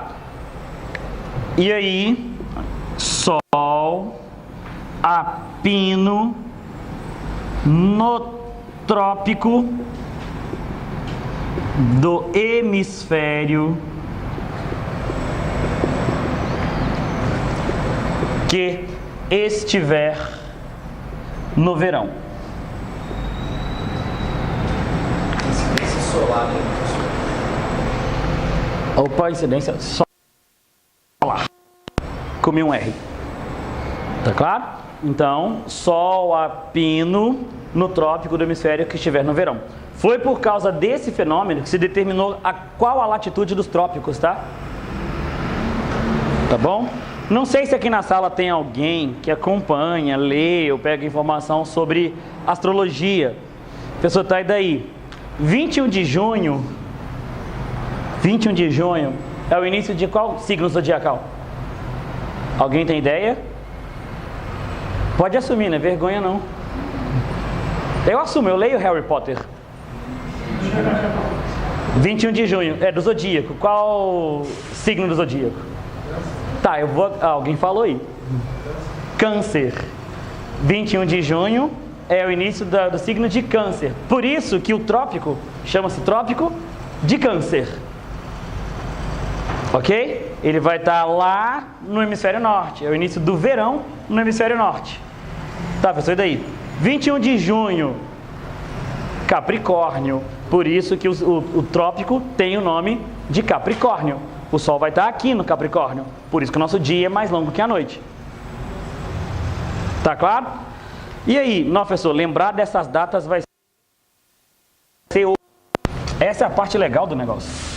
E aí, Sol a pino no trópico do hemisfério que estiver no verão. Incidência solar, né? Opa, incidência solar. Comi um R. Tá claro? Então, Sol a pino no trópico do hemisfério que estiver no verão. Foi por causa desse fenômeno que se determinou qual a latitude dos trópicos, tá? Tá bom? Não sei se aqui na sala tem alguém que acompanha, lê ou pega informação sobre astrologia. A pessoa tá aí daí. 21 de junho é o início de qual signo zodiacal? Alguém tem ideia? Pode assumir, não é vergonha não. Eu assumo, eu leio Harry Potter. 21 de junho, é do zodíaco. Qual signo do zodíaco? Tá, eu vou... alguém falou aí. Câncer. 21 de junho é o início do signo de Câncer. Por isso que o trópico chama-se Trópico de Câncer. Ok? Ele vai estar lá no hemisfério norte. É o início do verão no hemisfério norte. Tá, pessoal, e daí? 21 de junho, Capricórnio. Por isso que o trópico tem o nome de Capricórnio. O Sol vai estar aqui no Capricórnio. Por isso que o nosso dia é mais longo que a noite. Tá claro? E aí, não, professor, lembrar dessas datas vai ser... Essa é a parte legal do negócio.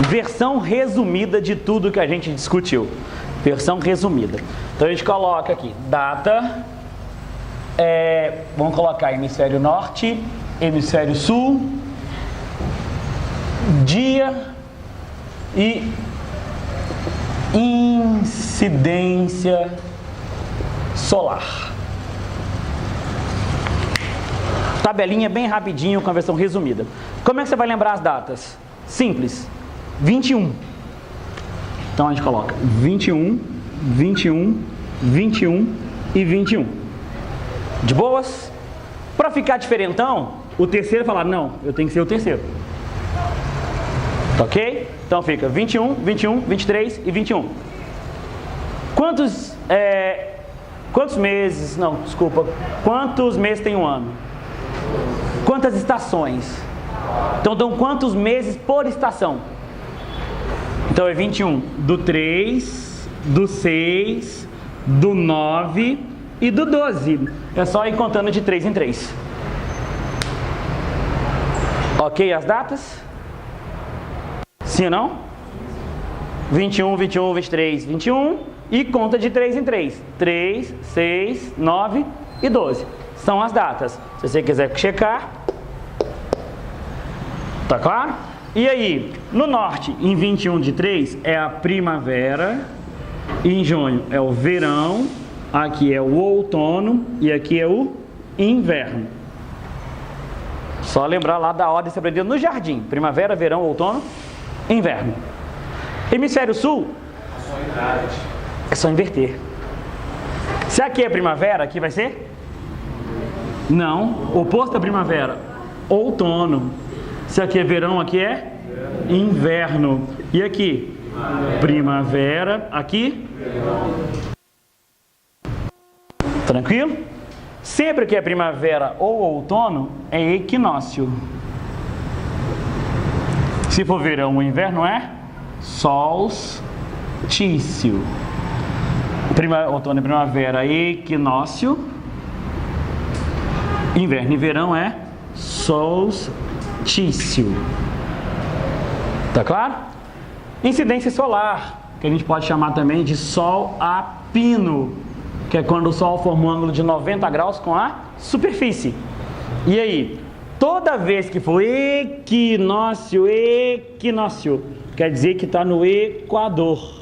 Versão resumida de tudo que a gente discutiu. Versão resumida. Então a gente coloca aqui, data, vamos colocar hemisfério norte, hemisfério sul, dia e incidência solar. Tabelinha bem rapidinho com a versão resumida. Como é que você vai lembrar as datas? Simples. 21. Então a gente coloca 21, 21, 21 e 21. De boas? Para ficar diferentão, o terceiro falar, não, eu tenho que ser o terceiro. Tá ok? Então fica 21, 21, 23 e 21. Quantos Quantos meses tem um ano? Quantas estações? Então dão quantos meses por estação? Então é 21 do 3, do 6, do 9 e do 12. É só ir contando de 3 em 3. Ok as datas? Sim ou não? 21, 21, 23, 21 e conta de 3 em 3. 3, 6, 9 e 12. São as datas. Se você quiser checar. Tá claro? E aí, no norte, em 21 de 3 é a primavera. Em junho é o verão. Aqui é o outono e aqui é o inverno. Só lembrar lá da ordem que você aprendeu no jardim. Primavera, verão, outono, inverno. Hemisfério sul é só inverter. Se aqui é primavera, aqui vai ser? Não. Oposto à primavera, outono. Se aqui é verão, aqui é inverno. E aqui? Primavera. Aqui? Tranquilo? Sempre que é primavera ou outono, é equinócio. Se for verão ou inverno, é solstício. Outono e primavera, equinócio. Inverno e verão é solstício. Tá claro? Incidência solar, que a gente pode chamar também de sol a pino, que é quando o sol forma um ângulo de 90 graus com a superfície. E aí, toda vez que for equinócio, quer dizer que está no Equador.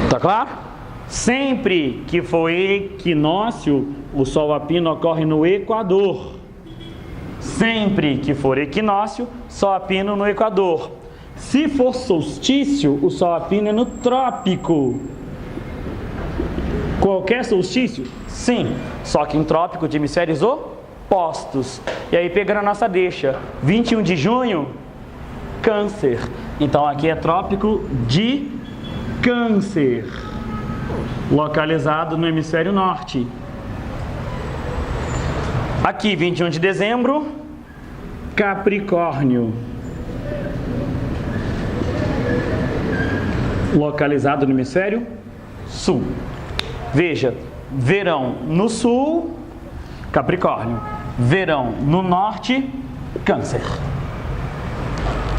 Tá claro? Sempre que for equinócio, o sol a pino ocorre no Equador. Sempre que for equinócio, sol a pino no Equador. Se for solstício, o sol a pino é no trópico. Qualquer solstício? Sim, só que em trópico de hemisférios opostos. E aí pegando a nossa deixa, 21 de junho, Câncer. Então aqui é trópico de Câncer, localizado no hemisfério norte. Aqui 21 de dezembro, Capricórnio, localizado no hemisfério sul. Veja, verão no sul, Capricórnio. Verão no norte, Câncer.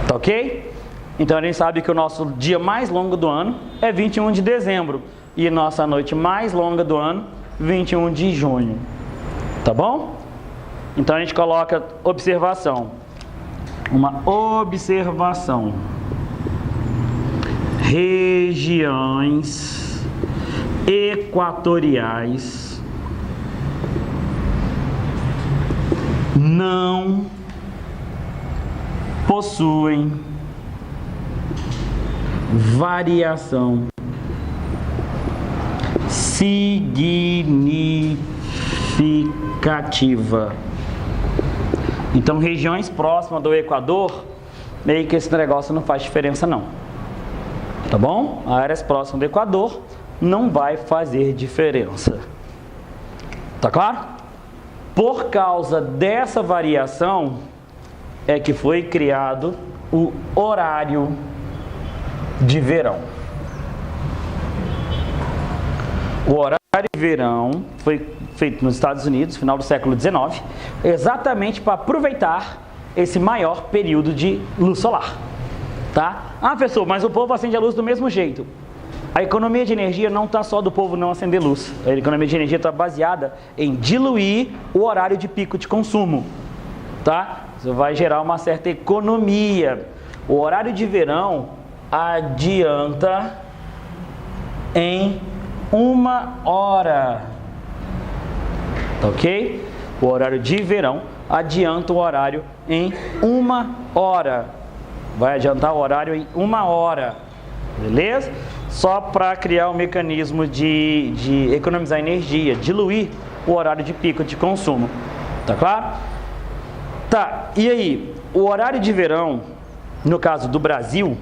Tá ok? Então a gente sabe que o nosso dia mais longo do ano é 21 de dezembro. E nossa noite mais longa do ano, 21 de junho. Tá bom? Então a gente coloca observação. Uma observação. Regiões equatoriais não possuem variação significativa. Então, regiões próximas do Equador, meio que esse negócio não faz diferença não. Tá bom? Áreas próximas do Equador não vai fazer diferença. Tá claro? Por causa dessa variação é que foi criado o horário de verão. O horário de verão foi feito nos Estados Unidos, no final do século XIX, exatamente para aproveitar esse maior período de luz solar. Tá? Ah, professor, mas o povo acende a luz do mesmo jeito. A economia de energia não está só do povo não acender luz. A economia de energia está baseada em diluir o horário de pico de consumo. Tá? Isso vai gerar uma certa economia. O horário de verão adianta em 1 hora. Tá ok? O horário de verão adianta o horário em 1 hora. Vai adiantar o horário em 1 hora. Beleza? Só para criar um mecanismo de economizar energia, diluir o horário de pico de consumo. Tá claro? Tá, e aí? O horário de verão, no caso do Brasil,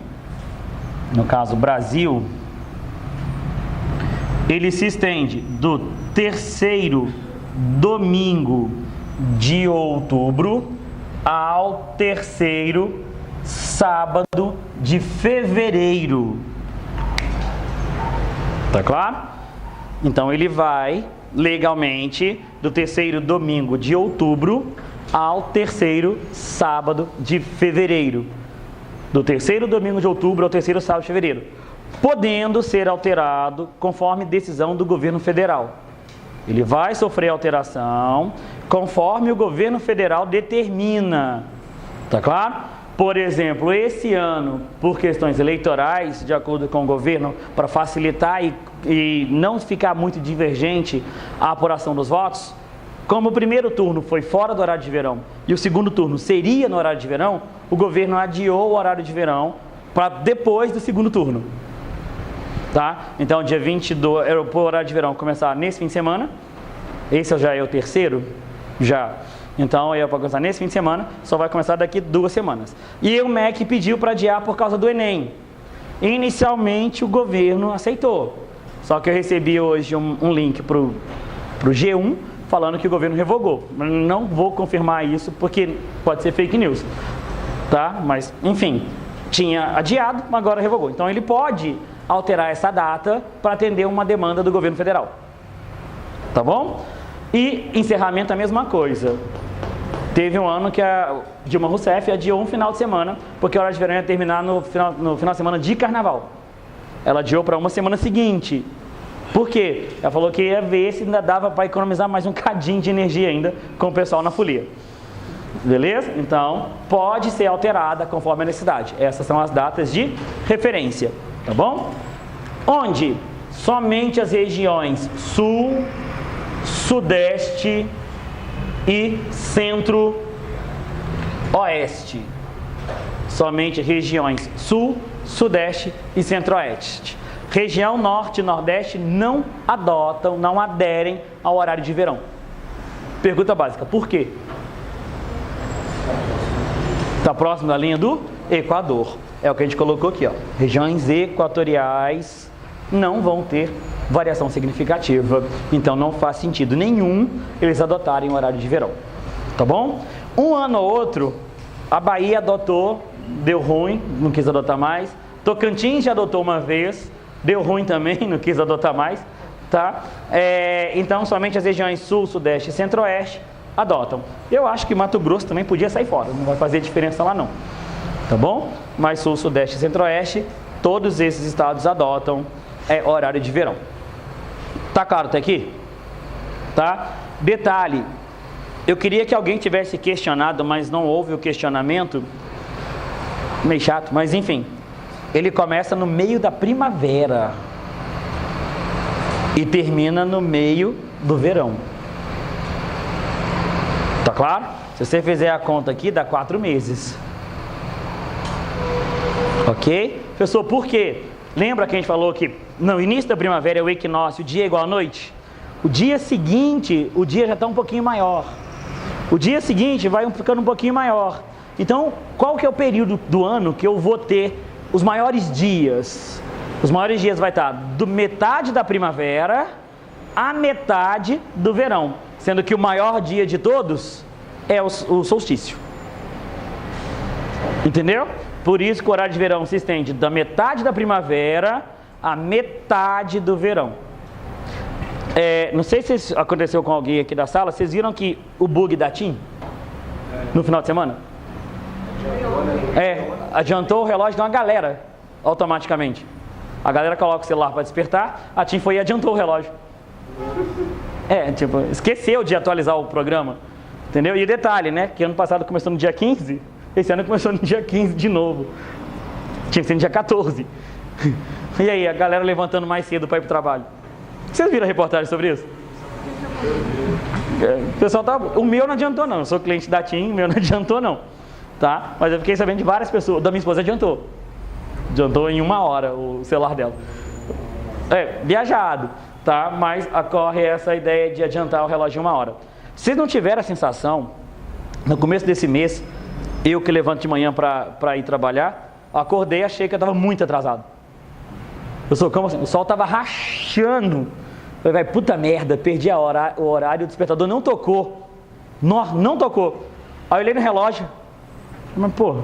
ele se estende do terceiro domingo de outubro ao terceiro sábado de fevereiro. Tá claro? Então ele vai legalmente do terceiro domingo de outubro ao terceiro sábado de fevereiro. Do terceiro domingo de outubro ao terceiro sábado de fevereiro, podendo ser alterado conforme decisão do governo federal. Ele vai sofrer alteração conforme o governo federal determina. Tá claro? Por exemplo, esse ano, por questões eleitorais, de acordo com o governo, para facilitar e não ficar muito divergente a apuração dos votos, como o primeiro turno foi fora do horário de verão e o segundo turno seria no horário de verão, o governo adiou o horário de verão para depois do segundo turno. Tá? Então, dia 22, o horário de verão começar nesse fim de semana. Esse já é o terceiro? Já. Então, para começar nesse fim de semana, só vai começar daqui 2 semanas. E o MEC pediu para adiar por causa do Enem. Inicialmente, o governo aceitou. Só que eu recebi hoje um link para o G1, falando que o governo revogou. Não vou confirmar isso, porque pode ser fake news. Tá? Mas, enfim, tinha adiado, mas agora revogou. Então, ele pode alterar essa data para atender uma demanda do governo federal. Tá bom? E encerramento a mesma coisa. Teve um ano que a Dilma Rousseff adiou um final de semana, porque a hora de verão ia terminar no final de semana de carnaval. Ela adiou para uma semana seguinte. Por quê? Ela falou que ia ver se ainda dava para economizar mais um cadinho de energia ainda com o pessoal na folia. Beleza? Então, pode ser alterada conforme a necessidade. Essas são as datas de referência. Tá bom? Onde somente as regiões sul, sudeste e centro-oeste. Somente regiões sul, sudeste e centro-oeste. Região norte e nordeste não aderem ao horário de verão. Pergunta básica, por quê? Está próximo da linha do Equador. É o que a gente colocou aqui, ó. Regiões equatoriais não vão ter variação significativa, então não faz sentido nenhum eles adotarem o horário de verão. Tá bom? Um ano ou outro, a Bahia adotou, deu ruim, não quis adotar mais. Tocantins já adotou uma vez, deu ruim também, não quis adotar mais. Tá? Então, somente as regiões sul, sudeste e centro-oeste adotam. Eu acho que Mato Grosso também podia sair fora, não vai fazer diferença lá não. Tá bom? Mas sul, sudeste e centro-oeste, todos esses estados adotam horário de verão. Tá claro até aqui? Tá? Detalhe, eu queria que alguém tivesse questionado, mas não houve o questionamento. Meio chato, mas enfim. Ele começa no meio da primavera e termina no meio do verão. Tá claro? Se você fizer a conta aqui, dá 4 meses. Ok? Professor, por quê? Lembra que a gente falou que no início da primavera é o equinócio, o dia é igual à noite? O dia seguinte, o dia já está um pouquinho maior. O dia seguinte vai ficando um pouquinho maior. Então, qual que é o período do ano que eu vou ter os maiores dias? Os maiores dias vai estar do metade da primavera à metade do verão. Sendo que o maior dia de todos é o solstício. Entendeu? Por isso que o horário de verão se estende da metade da primavera à metade do verão. Não sei se isso aconteceu com alguém aqui da sala, vocês viram que o bug da TIM no final de semana? Adiantou o relógio de uma galera automaticamente. A galera coloca o celular para despertar, a TIM foi e adiantou o relógio. Esqueceu de atualizar o programa. Entendeu? E detalhe, né? Que ano passado começou no dia 15, esse ano começou no dia 15 de novo. Tinha que ser no dia 14. E aí, a galera levantando mais cedo para ir pro trabalho. Vocês viram a reportagem sobre isso? O pessoal o meu não adiantou não, eu sou cliente da TIM, o meu não adiantou não. Tá? Mas eu fiquei sabendo de várias pessoas, da minha esposa adiantou. Adiantou em 1 hora o celular dela. Viajado, tá? Mas ocorre essa ideia de adiantar o relógio em 1 hora. Vocês não tiveram a sensação, no começo desse mês, eu que levanto de manhã para ir trabalhar, acordei e achei que eu estava muito atrasado. Como assim? O sol estava rachando. Eu falei, puta merda, perdi o horário, o despertador não tocou. Não tocou. Aí eu olhei no relógio. Mas, pô...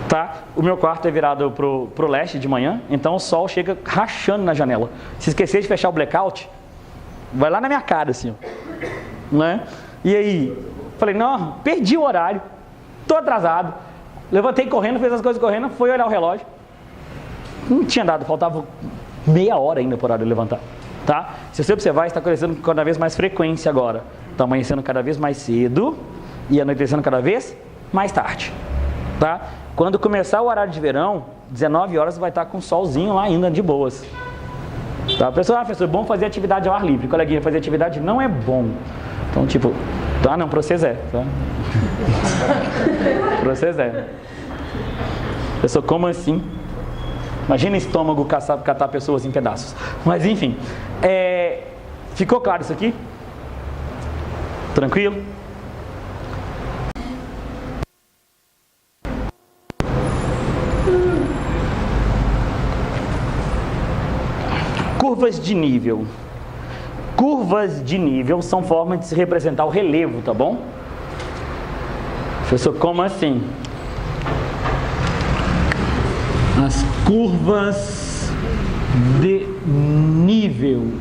Tá? O meu quarto é virado pro leste de manhã, então o sol chega rachando na janela. Se esquecer de fechar o blackout, vai lá na minha cara, assim, ó. Né? E aí, falei, não, perdi o horário, tô atrasado. Levantei correndo, fiz as coisas correndo, fui olhar o relógio. Não tinha dado, faltava meia hora ainda para o horário de levantar. Tá? Se você observar, está acontecendo com cada vez mais frequência agora. Está amanhecendo cada vez mais cedo e anoitecendo cada vez mais tarde. Tá? Quando começar o horário de verão, 19 horas vai estar com solzinho lá ainda de boas. Tá? Pessoal, professor, é bom fazer atividade ao ar livre. Coleguinha, fazer atividade não é bom. Então, tipo, tá? Não, para vocês é. Tá? Para vocês é. Pessoal, como assim? Imagina estômago catar pessoas em pedaços. Mas, enfim. Ficou claro isso aqui? Tranquilo? Curvas de nível. Curvas de nível são formas de se representar o relevo, tá bom? Professor, como assim? As curvas de nível.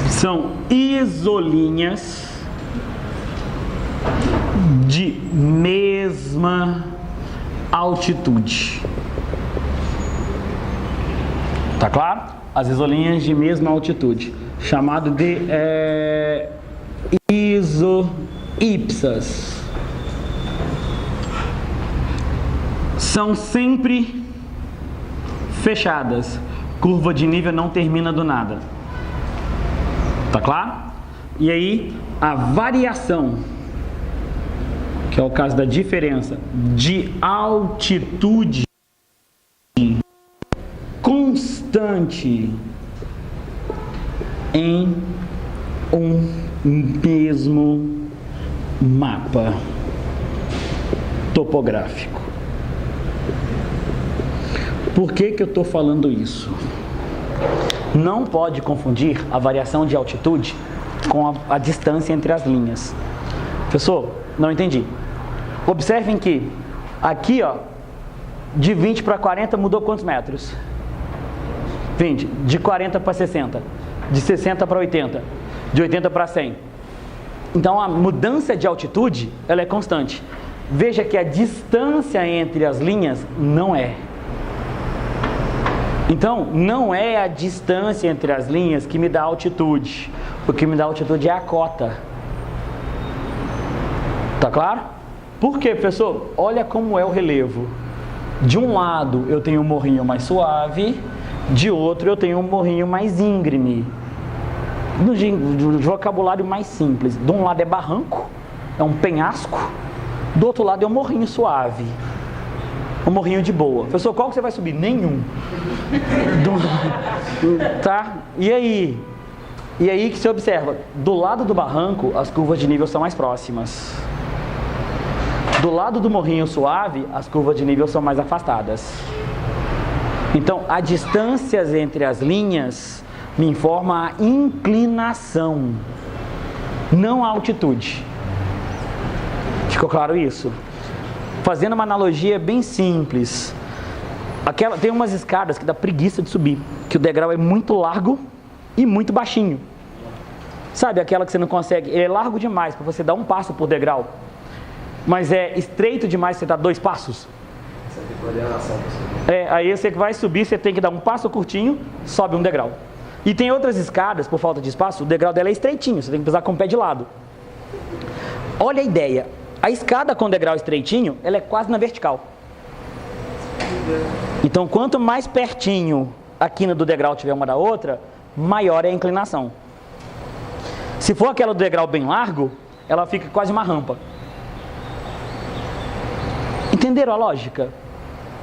São isolinhas de mesma altitude. Tá claro? As isolinhas de mesma altitude, chamado de isoípsas. São sempre fechadas. Curva de nível não termina do nada. Tá claro? E aí, a variação, que é o caso da diferença de altitude constante em um mesmo mapa topográfico. Por que eu estou falando isso? Não pode confundir a variação de altitude com a distância entre as linhas. Professor, não entendi. Observem que aqui, ó, de 20 para 40 mudou quantos metros? 20. De 40 para 60. De 60 para 80. De 80 para 100. Então a mudança de altitude, ela é constante. Veja que a distância entre as linhas não é. Então, não é a distância entre as linhas que me dá altitude. O que me dá altitude é a cota. Tá claro? Por quê, professor? Olha como é o relevo. De um lado eu tenho um morrinho mais suave, de outro eu tenho um morrinho mais íngreme. No vocabulário mais simples. De um lado é barranco, é um penhasco. Do outro lado é um morrinho suave. Um morrinho de boa. Professor, qual que você vai subir? Nenhum. Tá? E aí? E aí que você observa, do lado do barranco, as curvas de nível são mais próximas. Do lado do morrinho suave, as curvas de nível são mais afastadas. Então, a distâncias entre as linhas me informa a inclinação, não a altitude. Ficou claro isso? Fazendo uma analogia bem simples. Tem umas escadas que dá preguiça de subir, que o degrau é muito largo e muito baixinho. Sabe aquela que você não consegue? Ele é largo demais para você dar um passo por degrau, mas é estreito demais para você dar 2 passos. Você tem coordenação para subir. Aí você vai subir, você tem que dar um passo curtinho, sobe um degrau. E tem outras escadas, por falta de espaço, o degrau dela é estreitinho, você tem que pisar com o pé de lado. Olha a ideia. A escada com degrau estreitinho, ela é quase na vertical. Então, quanto mais pertinho a quina do degrau tiver uma da outra, maior é a inclinação. Se for aquela do degrau bem largo, ela fica quase uma rampa. Entenderam a lógica?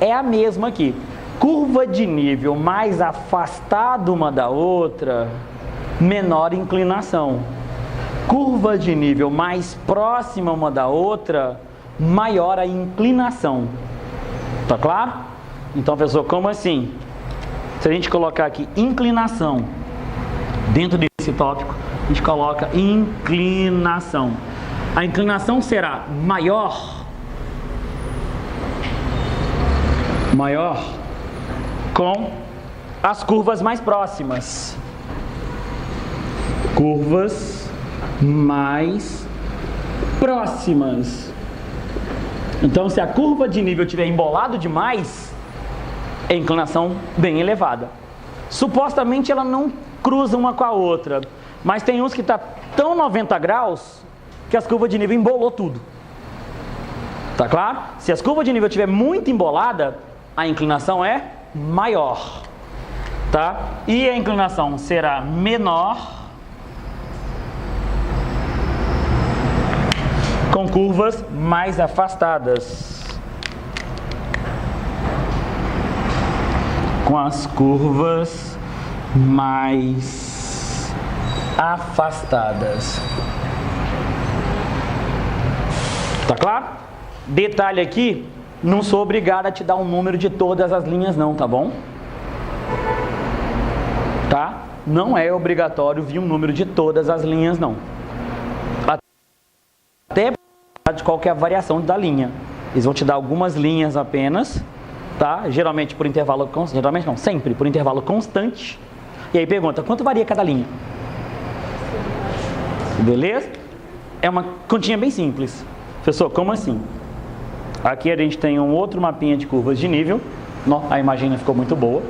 É a mesma aqui. Curva de nível mais afastada uma da outra, menor inclinação. curvas de nível mais próximas uma da outra, maior a inclinação. Tá claro? Então, pessoal, como assim? Se a gente colocar aqui inclinação dentro desse tópico, a gente coloca inclinação. A inclinação será maior com as curvas mais próximas. Curvas mais próximas. Então, se a curva de nível estiver embolado demais, é inclinação bem elevada. Supostamente ela não cruza uma com a outra, mas tem uns que está tão 90 graus que as curvas de nível embolou tudo. Tá claro? Se as curvas de nível estiver muito embolada, a inclinação é maior. Tá? E a inclinação será menor com curvas mais afastadas. Com as curvas mais afastadas. Tá claro? Detalhe aqui, não sou obrigado a te dar um número de todas as linhas não, tá bom? Tá? Não é obrigatório vir um número de todas as linhas não. Até de qual que é a variação da linha. Eles vão te dar algumas linhas apenas, tá? Geralmente por intervalo constante, geralmente não, sempre por intervalo constante. E aí pergunta, quanto varia cada linha? Beleza? É uma continha bem simples. Professor, como assim? Aqui a gente tem um outro mapinha de curvas de nível. A imagem ficou muito boa.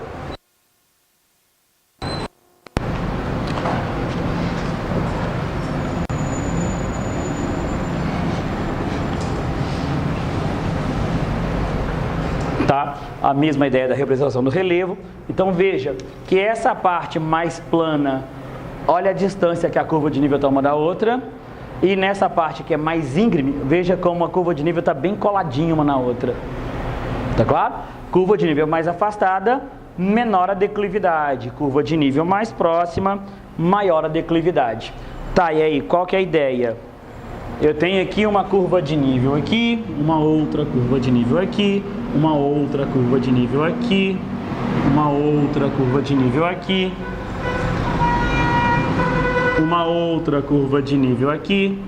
Tá? A mesma ideia da representação do relevo. Então veja que essa parte mais plana, olha a distância que a curva de nível toma da outra. E nessa parte que é mais íngreme, veja como a curva de nível está bem coladinha uma na outra. Tá claro? Curva de nível mais afastada, menor a declividade. Curva de nível mais próxima, maior a declividade. Tá, e aí, qual que é a ideia? Eu tenho aqui uma curva de nível aqui, uma outra curva de nível aqui, uma outra curva de nível aqui, uma outra curva de nível aqui, uma outra curva de nível aqui,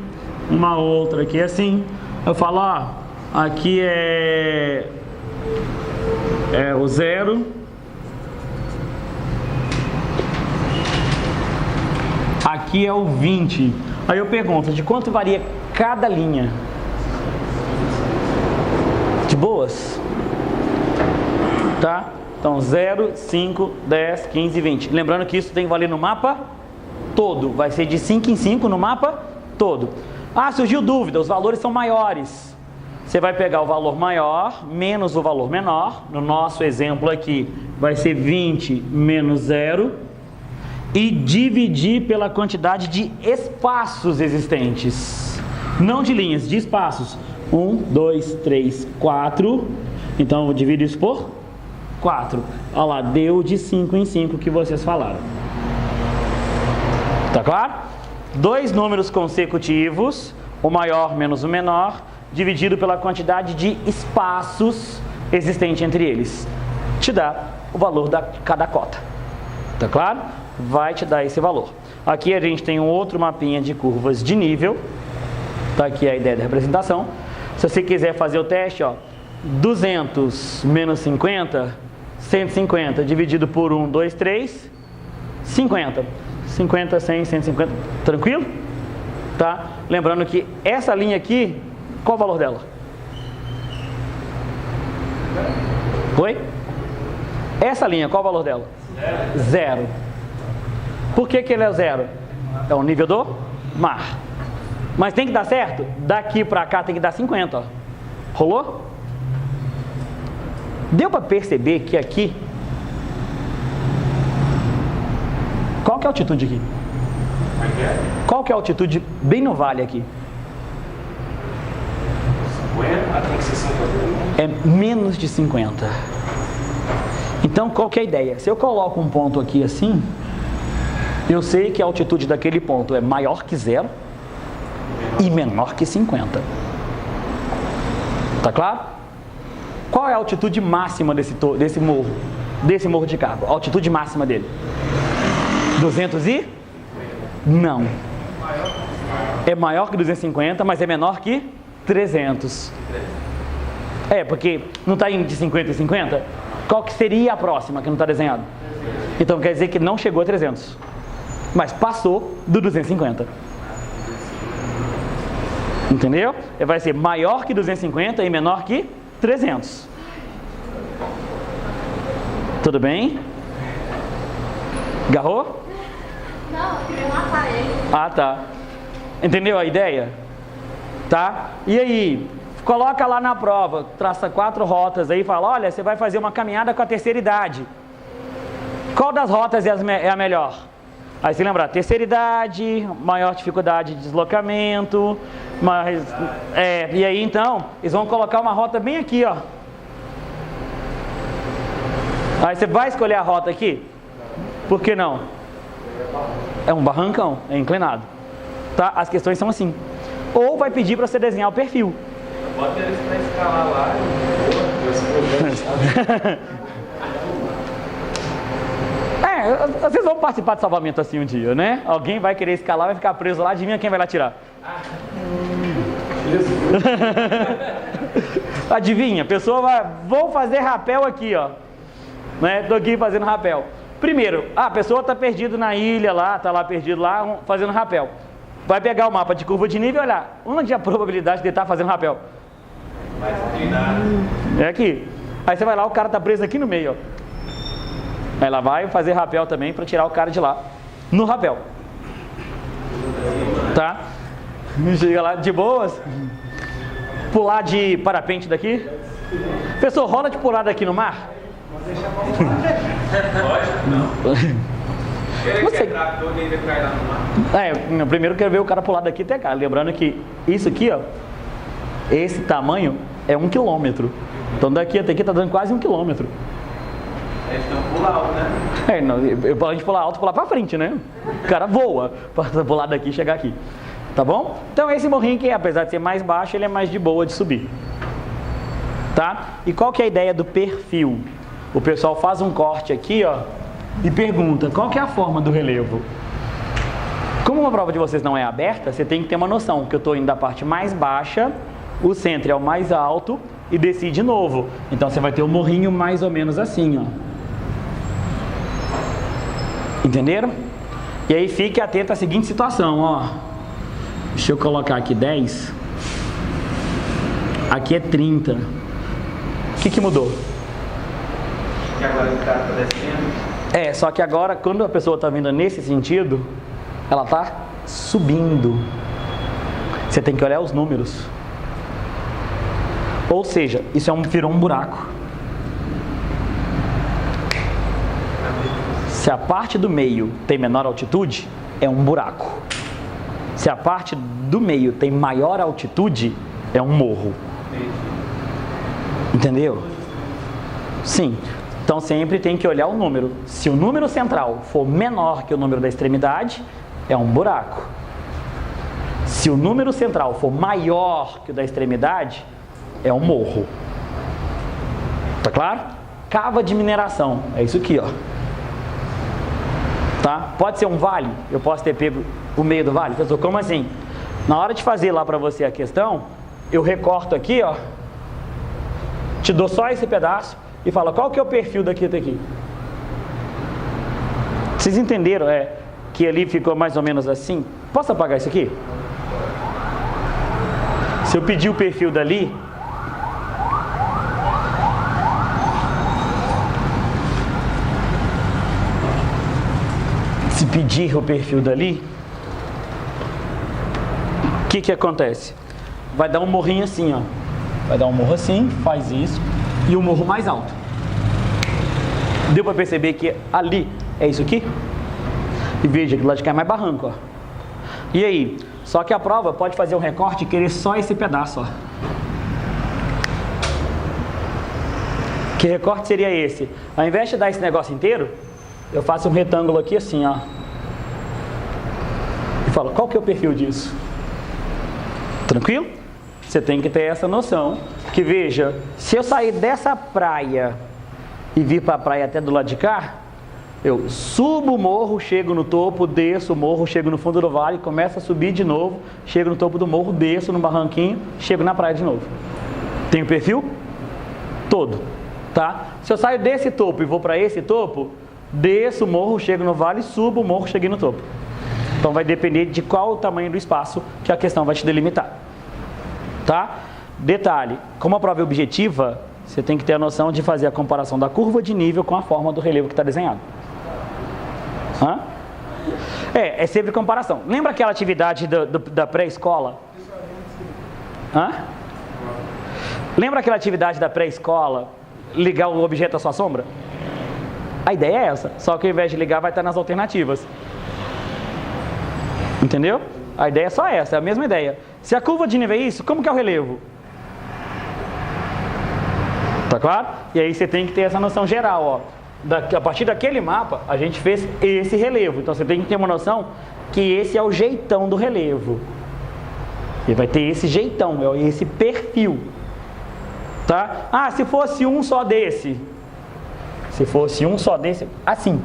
uma outra aqui assim. Eu falo, ó, aqui é o 0, aqui é o 20. Aí eu pergunto, de quanto varia cada linha? De boas? Tá? Então 0, 5, 10, 15 e 20. Lembrando que isso tem que valer no mapa todo. Vai ser de 5 em 5 no mapa todo. Ah, surgiu dúvida, os valores são maiores. Você vai pegar o valor maior menos o valor menor. No nosso exemplo aqui vai ser 20 menos 0. E dividir pela quantidade de espaços existentes. Não de linhas, de espaços. 1, 2, 3, 4. Então eu vou dividir isso por 4. Olha lá, deu de 5 em 5 que vocês falaram. Tá claro? Dois números consecutivos, o maior menos o menor, dividido pela quantidade de espaços existentes entre eles. Te dá o valor da cada cota. Tá claro? Vai te dar esse valor. Aqui a gente tem um outro mapinha de curvas de nível. Tá aqui a ideia da representação. Se você quiser fazer o teste, ó, 200 menos 50, 150 dividido por 1, 2, 3, 50. 50, 100, 150, tranquilo? Tá? Lembrando que essa linha aqui, qual o valor dela? Oi? Essa linha, qual o valor dela? 0. Por que ele é 0? É o nível do mar. Mas tem que dar certo? Daqui pra cá tem que dar 50, ó. Rolou? Deu para perceber que aqui... Qual que é a altitude aqui? Qual que é a altitude bem no vale aqui? 50? Tem que ser 50. É menos de 50. Então, qual que é a ideia? Se eu coloco um ponto aqui assim, eu sei que a altitude daquele ponto é maior que 0 e menor que 50. Tá claro? Qual é a altitude máxima desse morro de Cabo? A altitude máxima dele? 200 e? Não. É maior que 250, mas é menor que 300. Porque não está indo de 50 e 50? Qual que seria a próxima que não está desenhado? Então quer dizer que não chegou a 300, mas passou do 250. Entendeu? Vai ser maior que 250 e menor que 300. Tudo bem? Garrou? Não, eu queria matar ele. Ah, tá. Entendeu a ideia? Tá? E aí, coloca lá na prova, traça 4 rotas aí e fala, olha, você vai fazer uma caminhada com a terceira idade. Qual das rotas é a melhor? Aí você lembra, terceira idade, maior dificuldade de deslocamento, e aí então, eles vão colocar uma rota bem aqui, ó. Aí você vai escolher a rota aqui? Por que não? É um barrancão, é inclinado. Tá? As questões são assim. Ou vai pedir para você desenhar o perfil. Bota eles pra escalar lá vocês vão participar de salvamento assim um dia, né? Alguém vai querer escalar, vai ficar preso lá, adivinha quem vai lá tirar? Adivinha, a pessoa vai, vou fazer rapel aqui, ó. Né? Tô aqui fazendo rapel. Primeiro, a pessoa tá perdida na ilha lá, tá lá perdido lá, fazendo rapel. Vai pegar o mapa de curva de nível e olhar, onde é a probabilidade de estar fazendo rapel? mais inclinado. É aqui. Aí você vai lá, o cara tá preso aqui no meio, ó. Ela vai fazer rapel também para tirar o cara de lá no rapel. Tá? Chega lá de boas. Pular de parapente daqui. Pessoal, rola de pular daqui no mar? Lógico, não. Querer que entrar todo e cair lá no mar. Primeiro eu quero ver o cara pular daqui até cá. Lembrando que isso aqui, ó, esse tamanho é 1 quilômetro. Então daqui até aqui tá dando quase 1 quilômetro. Eles estão pular alto, né? A gente pular alto, pular pra frente, né? O cara voa pra pular daqui e chegar aqui. Tá bom? Então esse morrinho aqui, apesar de ser mais baixo, ele é mais de boa de subir. Tá? E qual que é a ideia do perfil? O pessoal faz um corte aqui, ó, e pergunta, qual que é a forma do relevo? Como uma prova de vocês não é aberta, você tem que ter uma noção que eu estou indo da parte mais baixa, o centro é o mais alto e desci de novo. Então você vai ter um morrinho mais ou menos assim, ó. Entenderam? E aí fique atento à seguinte situação, ó. Deixa eu colocar aqui 10. Aqui é 30. O que mudou? Que agora o cara está descendo. Só que agora, quando a pessoa está vindo nesse sentido, ela está subindo. Você tem que olhar os números. Ou seja, isso virou um buraco. Se a parte do meio tem menor altitude, é um buraco. Se a parte do meio tem maior altitude, é um morro. Entendeu? Sim. Então sempre tem que olhar o número. Se o número central for menor que o número da extremidade, é um buraco. Se o número central for maior que o da extremidade, é um morro. Tá claro? Cava de mineração. É isso aqui, ó. Tá? Pode ser um vale. Eu posso ter pego o meio do vale. Pessoal, como assim? Na hora de fazer lá pra você a questão, eu recorto aqui, ó. Te dou só esse pedaço e falo, qual que é o perfil daqui até aqui? Vocês entenderam, que ali ficou mais ou menos assim? Posso apagar isso aqui? Se eu pedir o perfil dali, pedir o perfil dali, o que acontece? Vai dar um morrinho assim, ó. Vai dar um morro assim, faz isso, e um morro mais alto. Deu para perceber que ali é isso aqui? E veja que lá de cá é mais barranco, ó. E aí? Só que a prova pode fazer um recorte e querer só esse pedaço, ó. Que recorte seria esse? Ao invés de dar esse negócio inteiro, eu faço um retângulo aqui assim, ó. E falo, qual que é o perfil disso? Tranquilo? Você tem que ter essa noção que, veja, se eu sair dessa praia e vir para a praia até do lado de cá, eu subo o morro, chego no topo, desço o morro, chego no fundo do vale, começo a subir de novo, chego no topo do morro, desço no barranquinho, chego na praia de novo. Tem o perfil todo, tá? Se eu saio desse topo e vou para esse topo, desço o morro, chego no vale, subo o morro, cheguei no topo. Então vai depender de qual o tamanho do espaço que a questão vai te delimitar, tá? Detalhe, como a prova é objetiva, você tem que ter a noção de fazer a comparação da curva de nível com a forma do relevo que está desenhado. Hã? É sempre comparação. Lembra aquela atividade da pré-escola? Hã? Lembra aquela atividade da pré-escola, ligar o objeto à sua sombra? A ideia é essa, só que ao invés de ligar vai estar nas alternativas. Entendeu? A ideia é só essa, é a mesma ideia. Se a curva de nível é isso, como que é o relevo? Tá claro? E aí você tem que ter essa noção geral, ó. A partir daquele mapa, a gente fez esse relevo. Então você tem que ter uma noção que esse é o jeitão do relevo. E vai ter esse jeitão, esse perfil. Tá? Ah, se fosse um só desse. Se fosse um só desse, assim.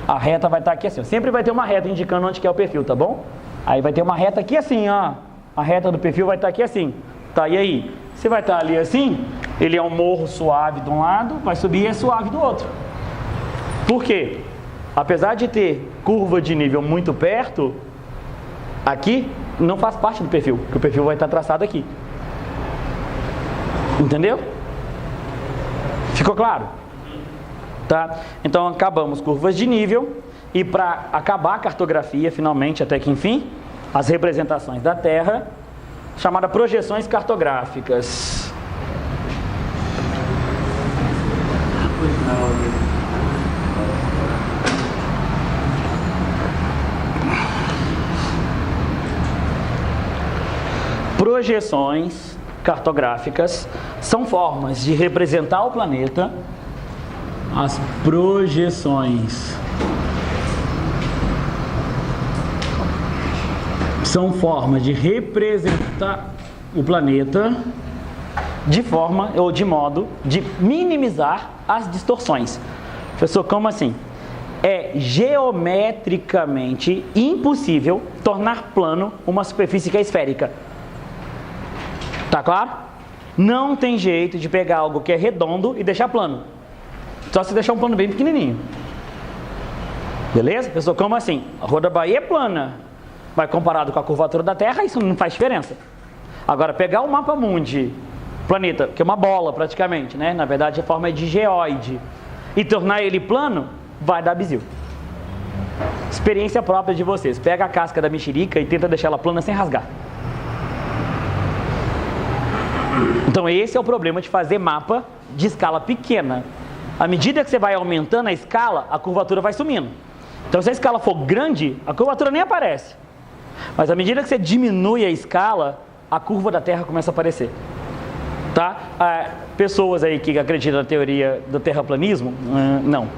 A reta vai estar aqui assim. Sempre vai ter uma reta indicando onde que é o perfil, tá bom? Aí vai ter uma reta aqui assim, ó. A reta do perfil vai estar aqui assim. Tá, e aí? Você vai estar ali assim, ele é um morro suave de um lado, vai subir e é suave do outro. Por quê? Apesar de ter curva de nível muito perto, aqui não faz parte do perfil, porque o perfil vai estar traçado aqui. Entendeu? Ficou claro? Tá? Então acabamos curvas de nível e para acabar a cartografia, finalmente, até que enfim, as representações da Terra, chamada projeções cartográficas. Projeções cartográficas são formas de representar o planeta. As projeções são formas de representar o planeta de forma ou de modo de minimizar as distorções. Professor, como assim? É geometricamente impossível tornar plano uma superfície que é esférica. Tá claro? Não tem jeito de pegar algo que é redondo e deixar plano. Só se deixar um plano bem pequenininho. Beleza? Professor, como assim? A Rua da Bahia é plana. Mas comparado com a curvatura da Terra, isso não faz diferença. Agora, pegar o mapa mundi, planeta, que é uma bola praticamente, né? Na verdade, a forma é de geóide, e tornar ele plano, vai dar bizil. Experiência própria de vocês. Pega a casca da mexerica e tenta deixar ela plana sem rasgar. Então esse é o problema de fazer mapa de escala pequena. À medida que você vai aumentando a escala, a curvatura vai sumindo. Então se a escala for grande, a curvatura nem aparece. Mas à medida que você diminui a escala, a curva da Terra começa a aparecer. Tá? Pessoas aí que acreditam na teoria do terraplanismo, não.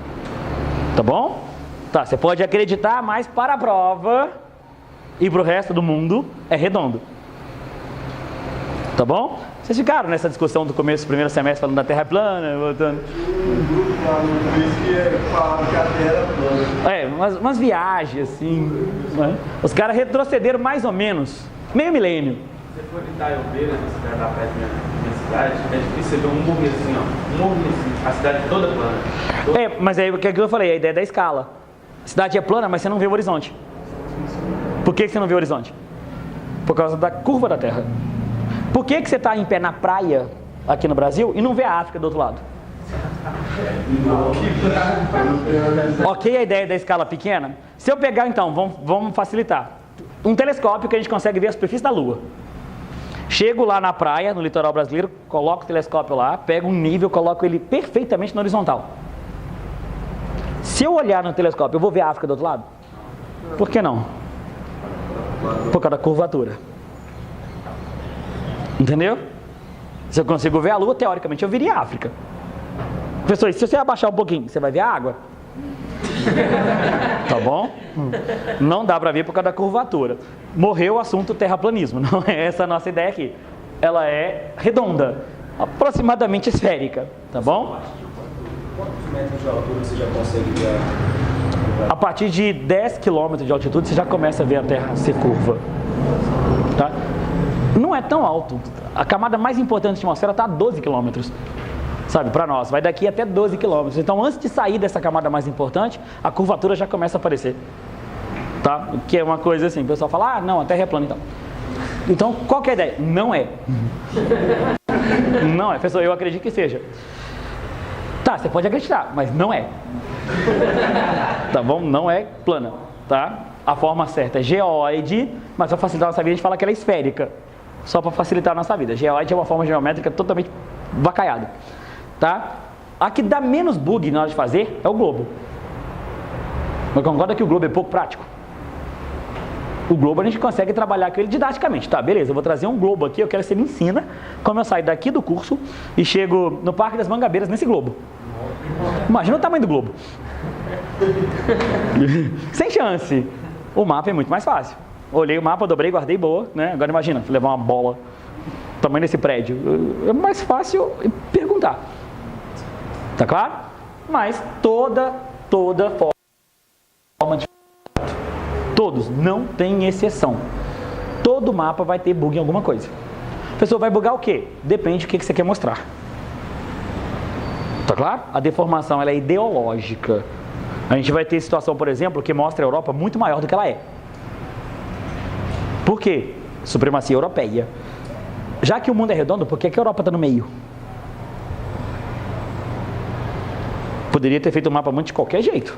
Tá bom? Tá, você pode acreditar, mas para a prova e para o resto do mundo é redondo. Tá bom? Vocês ficaram nessa discussão do começo do primeiro semestre falando da Terra plana, voltando. Um grupo lá no Luiz que falava que a Terra era plana. Umas viagens assim. Né? Os caras retrocederam mais ou menos meio milênio. Se for de Itaiobeira, na cidade da perto da minha cidade, é difícil você ver um morro assim, ó. Um morro assim, a cidade toda plana. Mas aí o que eu falei, a ideia da escala. A cidade é plana, mas você não vê o horizonte. Por que você não vê o horizonte? Por causa da curva da Terra. Por que você está em pé na praia aqui no Brasil e não vê a África do outro lado? Ok a ideia da escala pequena? Se eu pegar então, vamos facilitar. Um telescópio que a gente consegue ver a superfície da Lua. Chego lá na praia, no litoral brasileiro, coloco o telescópio lá, pego um nível, coloco ele perfeitamente na horizontal. Se eu olhar no telescópio, eu vou ver a África do outro lado? Por que não? Por causa da curvatura. Entendeu? Se eu consigo ver a Lua, teoricamente eu viria a África. Professor, se você abaixar um pouquinho, você vai ver a água? Tá bom? Não dá para ver por causa da curvatura. Morreu o assunto terraplanismo, não é essa a nossa ideia aqui. Ela é redonda, aproximadamente esférica, tá bom? Quantos metros de altura você já consegue ver? A partir de 10 km de altitude você já começa a ver a Terra ser curva. Tá? Não é tão alto. A camada mais importante da atmosfera está a 12 km. Sabe, para nós, vai daqui até 12 km. Então, antes de sair dessa camada mais importante, a curvatura já começa a aparecer. Tá? Que é uma coisa assim, o pessoal fala, não, a Terra é plana então. Então, qual que é a ideia? Não é. Não é, pessoal, eu acredito que seja. Tá, você pode acreditar, mas não é. Tá bom? Não é plana, tá? A forma certa é geóide, mas para facilitar a nossa vida a gente fala que ela é esférica. Só para facilitar a nossa vida. Geóide é uma forma geométrica totalmente vacaiada. Tá? A que dá menos bug na hora de fazer é o globo. Mas concorda que o globo é pouco prático? O globo a gente consegue trabalhar com ele didaticamente. Tá, beleza, eu vou trazer um globo aqui, eu quero que você me ensina como eu saio daqui do curso e chego no Parque das Mangabeiras nesse globo. Imagina o tamanho do globo. Sem chance. O mapa é muito mais fácil. Olhei o mapa, dobrei, guardei, boa, né? Agora imagina, levar uma bola do tamanho desse prédio. É mais fácil perguntar. Tá claro? Mas toda forma de... Todos, não tem exceção. Todo mapa vai ter bug em alguma coisa. A pessoa vai bugar o quê? Depende do que você quer mostrar. Tá claro? A deformação ela é ideológica. A gente vai ter situação, por exemplo, que mostra a Europa muito maior do que ela é. Por quê? Supremacia europeia. Já que o mundo é redondo, por que a Europa está no meio? Poderia ter feito um mapa muito de qualquer jeito.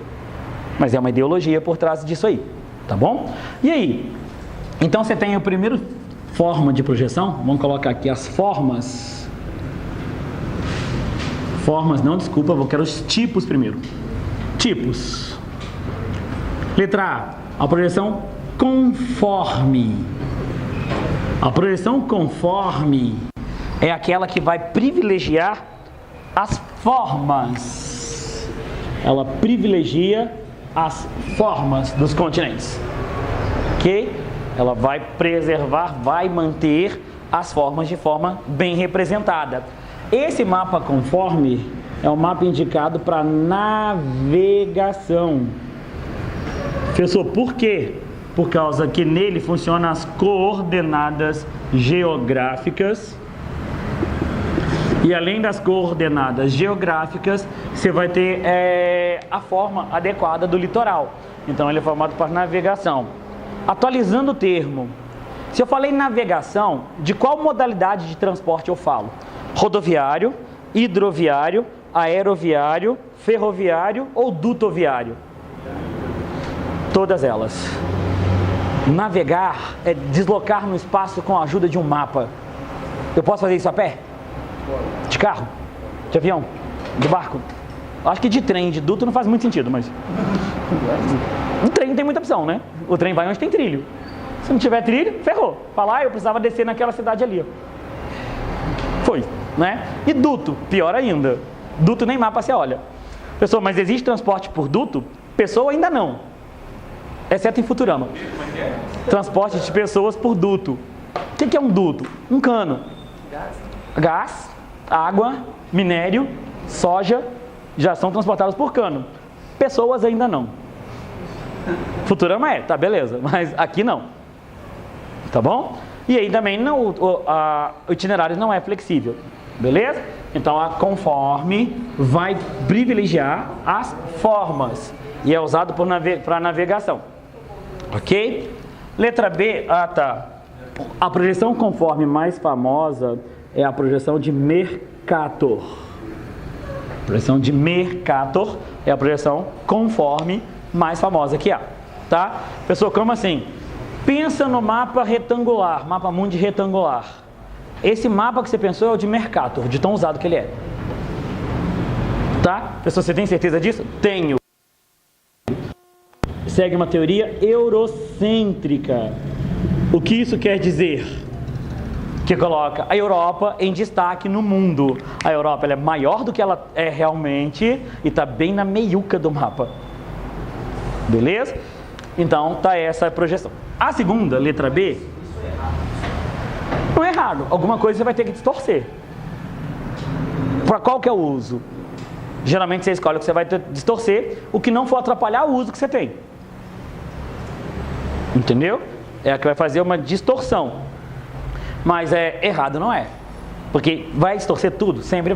Mas é uma ideologia por trás disso aí. Tá bom? E aí? Então você tem a primeira forma de projeção. Vamos colocar aqui as formas. Formas, não, desculpa, eu quero os tipos primeiro. Tipos. Letra A. A projeção conforme. A projeção conforme é aquela que vai privilegiar as formas. Ela privilegia as formas dos continentes. Ok? Ela vai preservar, vai manter as formas de forma bem representada. Esse mapa conforme é um mapa indicado para navegação. Professor, por quê? Por causa que nele funcionam as coordenadas geográficas. E além das coordenadas geográficas, você vai ter a forma adequada do litoral. Então ele é formado para navegação. Atualizando o termo, se eu falei navegação, de qual modalidade de transporte eu falo? Rodoviário, hidroviário, aeroviário, ferroviário ou dutoviário? Todas elas. Navegar é deslocar no espaço com a ajuda de um mapa. Eu posso fazer isso a pé? De carro? De avião? De barco? Acho que de trem, de duto não faz muito sentido, mas... O trem não tem muita opção, né? O trem vai onde tem trilho. Se não tiver trilho, ferrou. Falar, eu precisava descer naquela cidade ali, ó. Foi, né? E duto, pior ainda. Duto nem mapa você olha. Pessoal, mas existe transporte por duto? Pessoa ainda não. Exceto em Futurama. Transporte de pessoas por duto. O que é um duto? Um cano. Gás, água, minério, soja, já são transportados por cano. Pessoas ainda não. Futurama tá beleza, mas aqui não. Tá bom? E aí também não, o itinerário não é flexível. Beleza? Então a conforme vai privilegiar as formas e é usado para navegação. Ok? Letra B, a projeção conforme mais famosa é a projeção de Mercator. A projeção de Mercator é a projeção conforme mais famosa que há. Tá? Pessoal, como assim? Pensa no mapa retangular, mapa mundi retangular. Esse mapa que você pensou é o de Mercator, de tão usado que ele é. Tá? Pessoal, você tem certeza disso? Tenho. Segue uma teoria eurocêntrica. O que isso quer dizer? Que coloca a Europa em destaque no mundo. A Europa ela é maior do que ela é realmente e está bem na meiuca do mapa. Beleza? Então, tá essa projeção. A segunda, letra B, não é errado. Alguma coisa você vai ter que distorcer. Para qual que é o uso? Geralmente você escolhe o que você vai distorcer, o que não for atrapalhar o uso que você tem. Entendeu? É a que vai fazer uma distorção. Mas errado não é. Porque vai distorcer tudo, sempre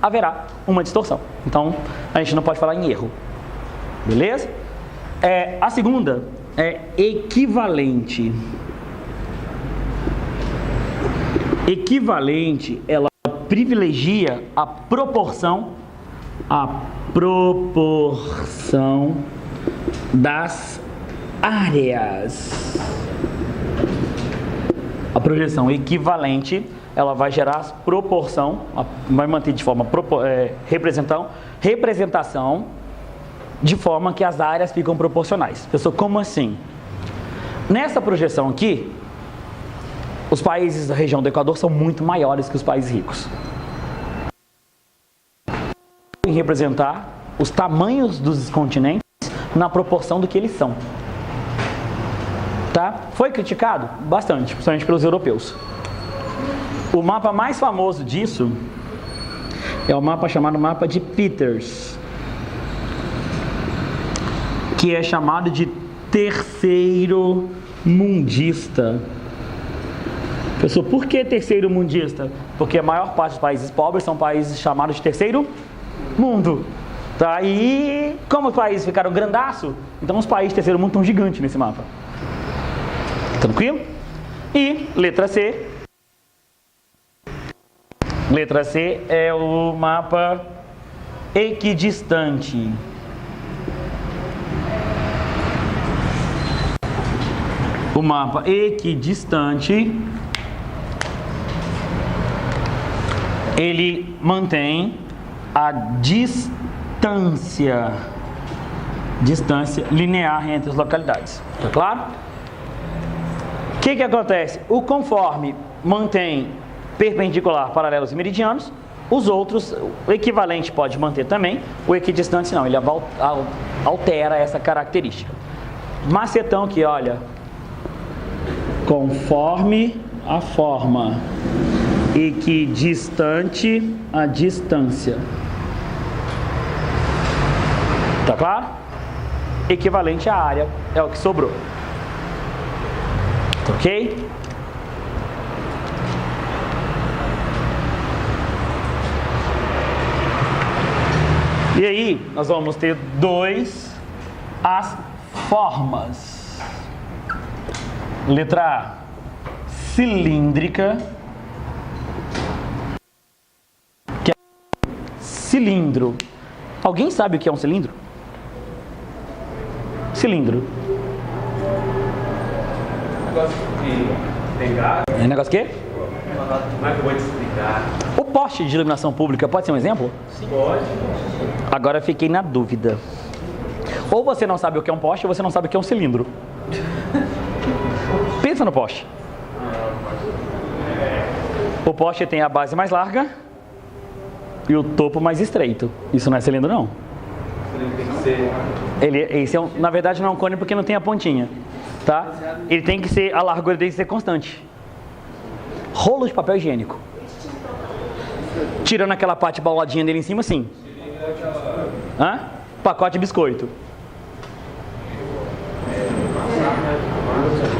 haverá uma distorção. Então, a gente não pode falar em erro. Beleza? A segunda é equivalente. Equivalente, ela privilegia a proporção das áreas. A projeção equivalente, ela vai gerar proporção, vai manter de forma representação, de forma que as áreas ficam proporcionais. Pessoal, como assim? Nessa projeção aqui, os países da região do Equador são muito maiores que os países ricos. Em representar os tamanhos dos continentes na proporção do que eles são. Tá? Foi criticado? Bastante, principalmente pelos europeus. O mapa mais famoso disso é o mapa chamado mapa de Peters, que é chamado de terceiro mundista. Pessoal, por que terceiro mundista? Porque a maior parte dos países pobres são países chamados de terceiro mundo. Tá? E como os países ficaram grandaço, então os países de terceiro mundo estão gigantes nesse mapa. Tranquilo? E letra C. Letra C é o mapa equidistante. O mapa equidistante, ele mantém a distância linear entre as localidades. Tá claro? O que acontece? O conforme mantém perpendicular, paralelos e meridianos. Os outros, o equivalente pode manter também, o equidistante não, ele altera essa característica. Macetão aqui, olha. Conforme a forma, equidistante a distância. Tá claro? Equivalente à área é o que sobrou. Ok? E aí, nós vamos ter as formas. Letra A, cilíndrica, que é cilindro. Alguém sabe o que é um cilindro? Cilindro. Negócio de pegar. É negócio o quê? Como é que eu vou te explicar? O poste de iluminação pública pode ser um exemplo? Sim. Pode. Agora eu fiquei na dúvida. Ou você não sabe o que é um poste, ou você não sabe o que é um cilindro. Pensa no poste. O poste tem a base mais larga e o topo mais estreito. Isso não é cilindro, não. Ele tem que ser. Esse na verdade não é um cone porque não tem a pontinha. Tá? Ele tem que ser, a largura tem que ser constante. Rolo de papel higiênico. Tirando aquela parte bauladinha dele em cima, sim. Hã? Pacote de biscoito.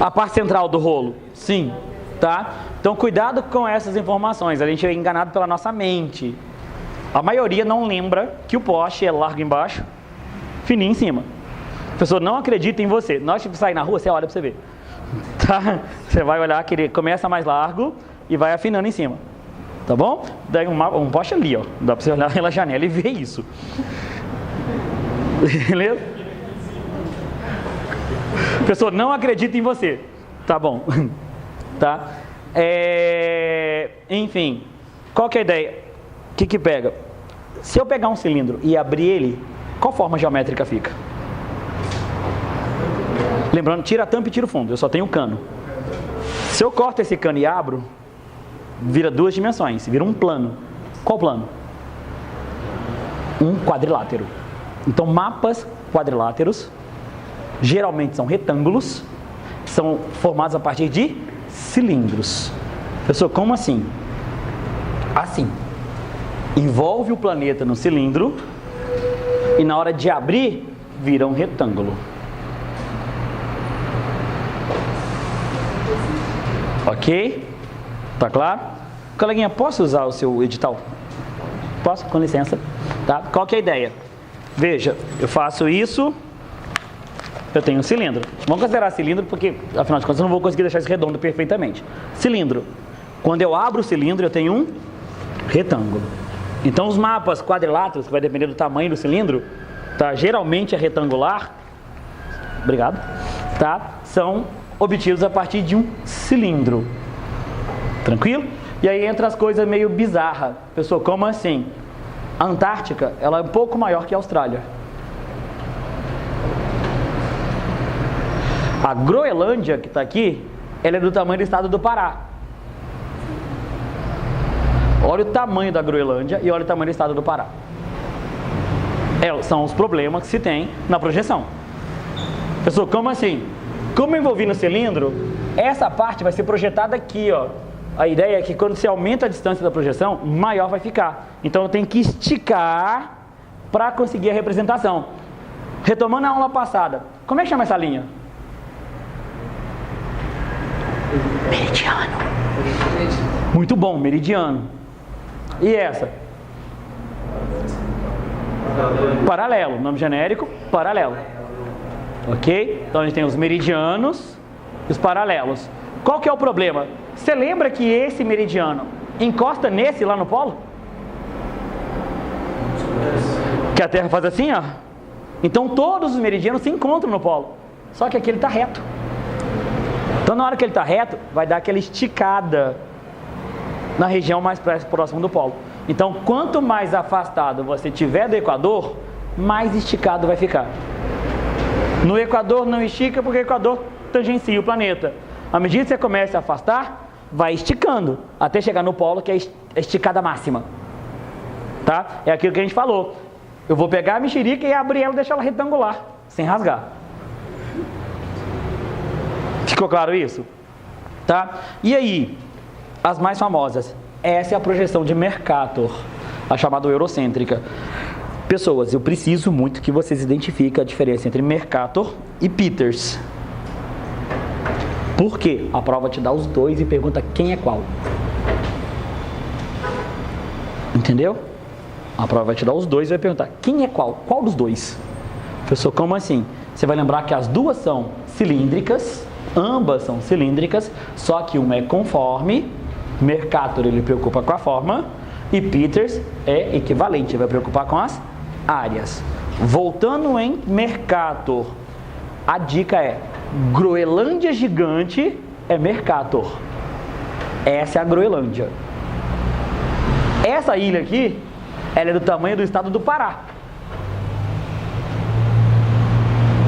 A parte central do rolo, sim. Tá? Então cuidado com essas informações. A gente é enganado pela nossa mente. A maioria não lembra que o poste é largo embaixo, fininho em cima. A pessoa não acredita em você. Na hora que você sair na rua, você olha pra você ver. Tá? Você vai olhar que ele começa mais largo e vai afinando em cima. Tá bom? Daí um poste ali, ó. Dá pra você olhar pela janela e ver isso. Beleza? A pessoa não acredita em você. Tá bom. Tá? Enfim. Qual que é a ideia? O que pega? Se eu pegar um cilindro e abrir ele, qual forma geométrica fica? Lembrando, tira a tampa e tira o fundo. Eu só tenho o cano. Se eu corto esse cano e abro, vira duas dimensões. Vira um plano. Qual plano? Um quadrilátero. Então, mapas quadriláteros, geralmente são retângulos, são formados a partir de cilindros. Pessoal, como assim? Assim. Envolve o planeta no cilindro e na hora de abrir, vira um retângulo. Ok? Tá claro? Coleguinha, posso usar o seu edital? Posso? Com licença. Tá? Qual que é a ideia? Veja, eu faço isso, eu tenho um cilindro. Vamos considerar cilindro porque, afinal de contas, eu não vou conseguir deixar isso redondo perfeitamente. Cilindro. Quando eu abro o cilindro, eu tenho um retângulo. Então, os mapas quadriláteros, que vai depender do tamanho do cilindro, tá? Geralmente é retangular. Obrigado. Tá? São obtidos a partir de um cilindro. Tranquilo? E aí entra as coisas meio bizarras. Pessoal, como assim? A Antártica, ela é um pouco maior que a Austrália. A Groenlândia, que está aqui, ela é do tamanho do estado do Pará. Olha o tamanho da Groenlândia e olha o tamanho do estado do Pará. São os problemas que se tem na projeção. Pessoal, como assim? Como eu envolvi no cilindro, essa parte vai ser projetada aqui, ó. A ideia é que quando você aumenta a distância da projeção, maior vai ficar. Então eu tenho que esticar para conseguir a representação. Retomando a aula passada, como é que chama essa linha? Meridiano. Muito bom, meridiano. E essa? Paralelo, nome genérico, paralelo. Ok? Então a gente tem os meridianos e os paralelos. Qual que é o problema? Você lembra que esse meridiano encosta nesse lá no polo? Que a Terra faz assim, ó. Então todos os meridianos se encontram no polo. Só que aqui ele está reto. Então na hora que ele está reto, vai dar aquela esticada na região mais próxima do polo. Então quanto mais afastado você tiver do Equador, mais esticado vai ficar. No Equador não estica porque o Equador tangencia o planeta. À medida que você começa a afastar, vai esticando, até chegar no polo, que é a esticada máxima. Tá? É aquilo que a gente falou. Eu vou pegar a mexerica e abrir ela e deixar ela retangular, sem rasgar. Ficou claro isso? Tá? E aí, as mais famosas. Essa é a projeção de Mercator, a chamada eurocêntrica. Pessoas, eu preciso muito que vocês identifiquem a diferença entre Mercator e Peters. Por quê? A prova te dá os dois e pergunta quem é qual. Entendeu? A prova vai te dar os dois e vai perguntar quem é qual? Qual dos dois? Professor, como assim? Você vai lembrar que as duas são cilíndricas, ambas são cilíndricas, só que uma é conforme, Mercator ele preocupa com a forma, e Peters é equivalente, vai preocupar com as áreas. Voltando em Mercator, a dica é: Groenlândia gigante é Mercator. Essa é a Groenlândia. Essa ilha aqui, ela é do tamanho do estado do Pará.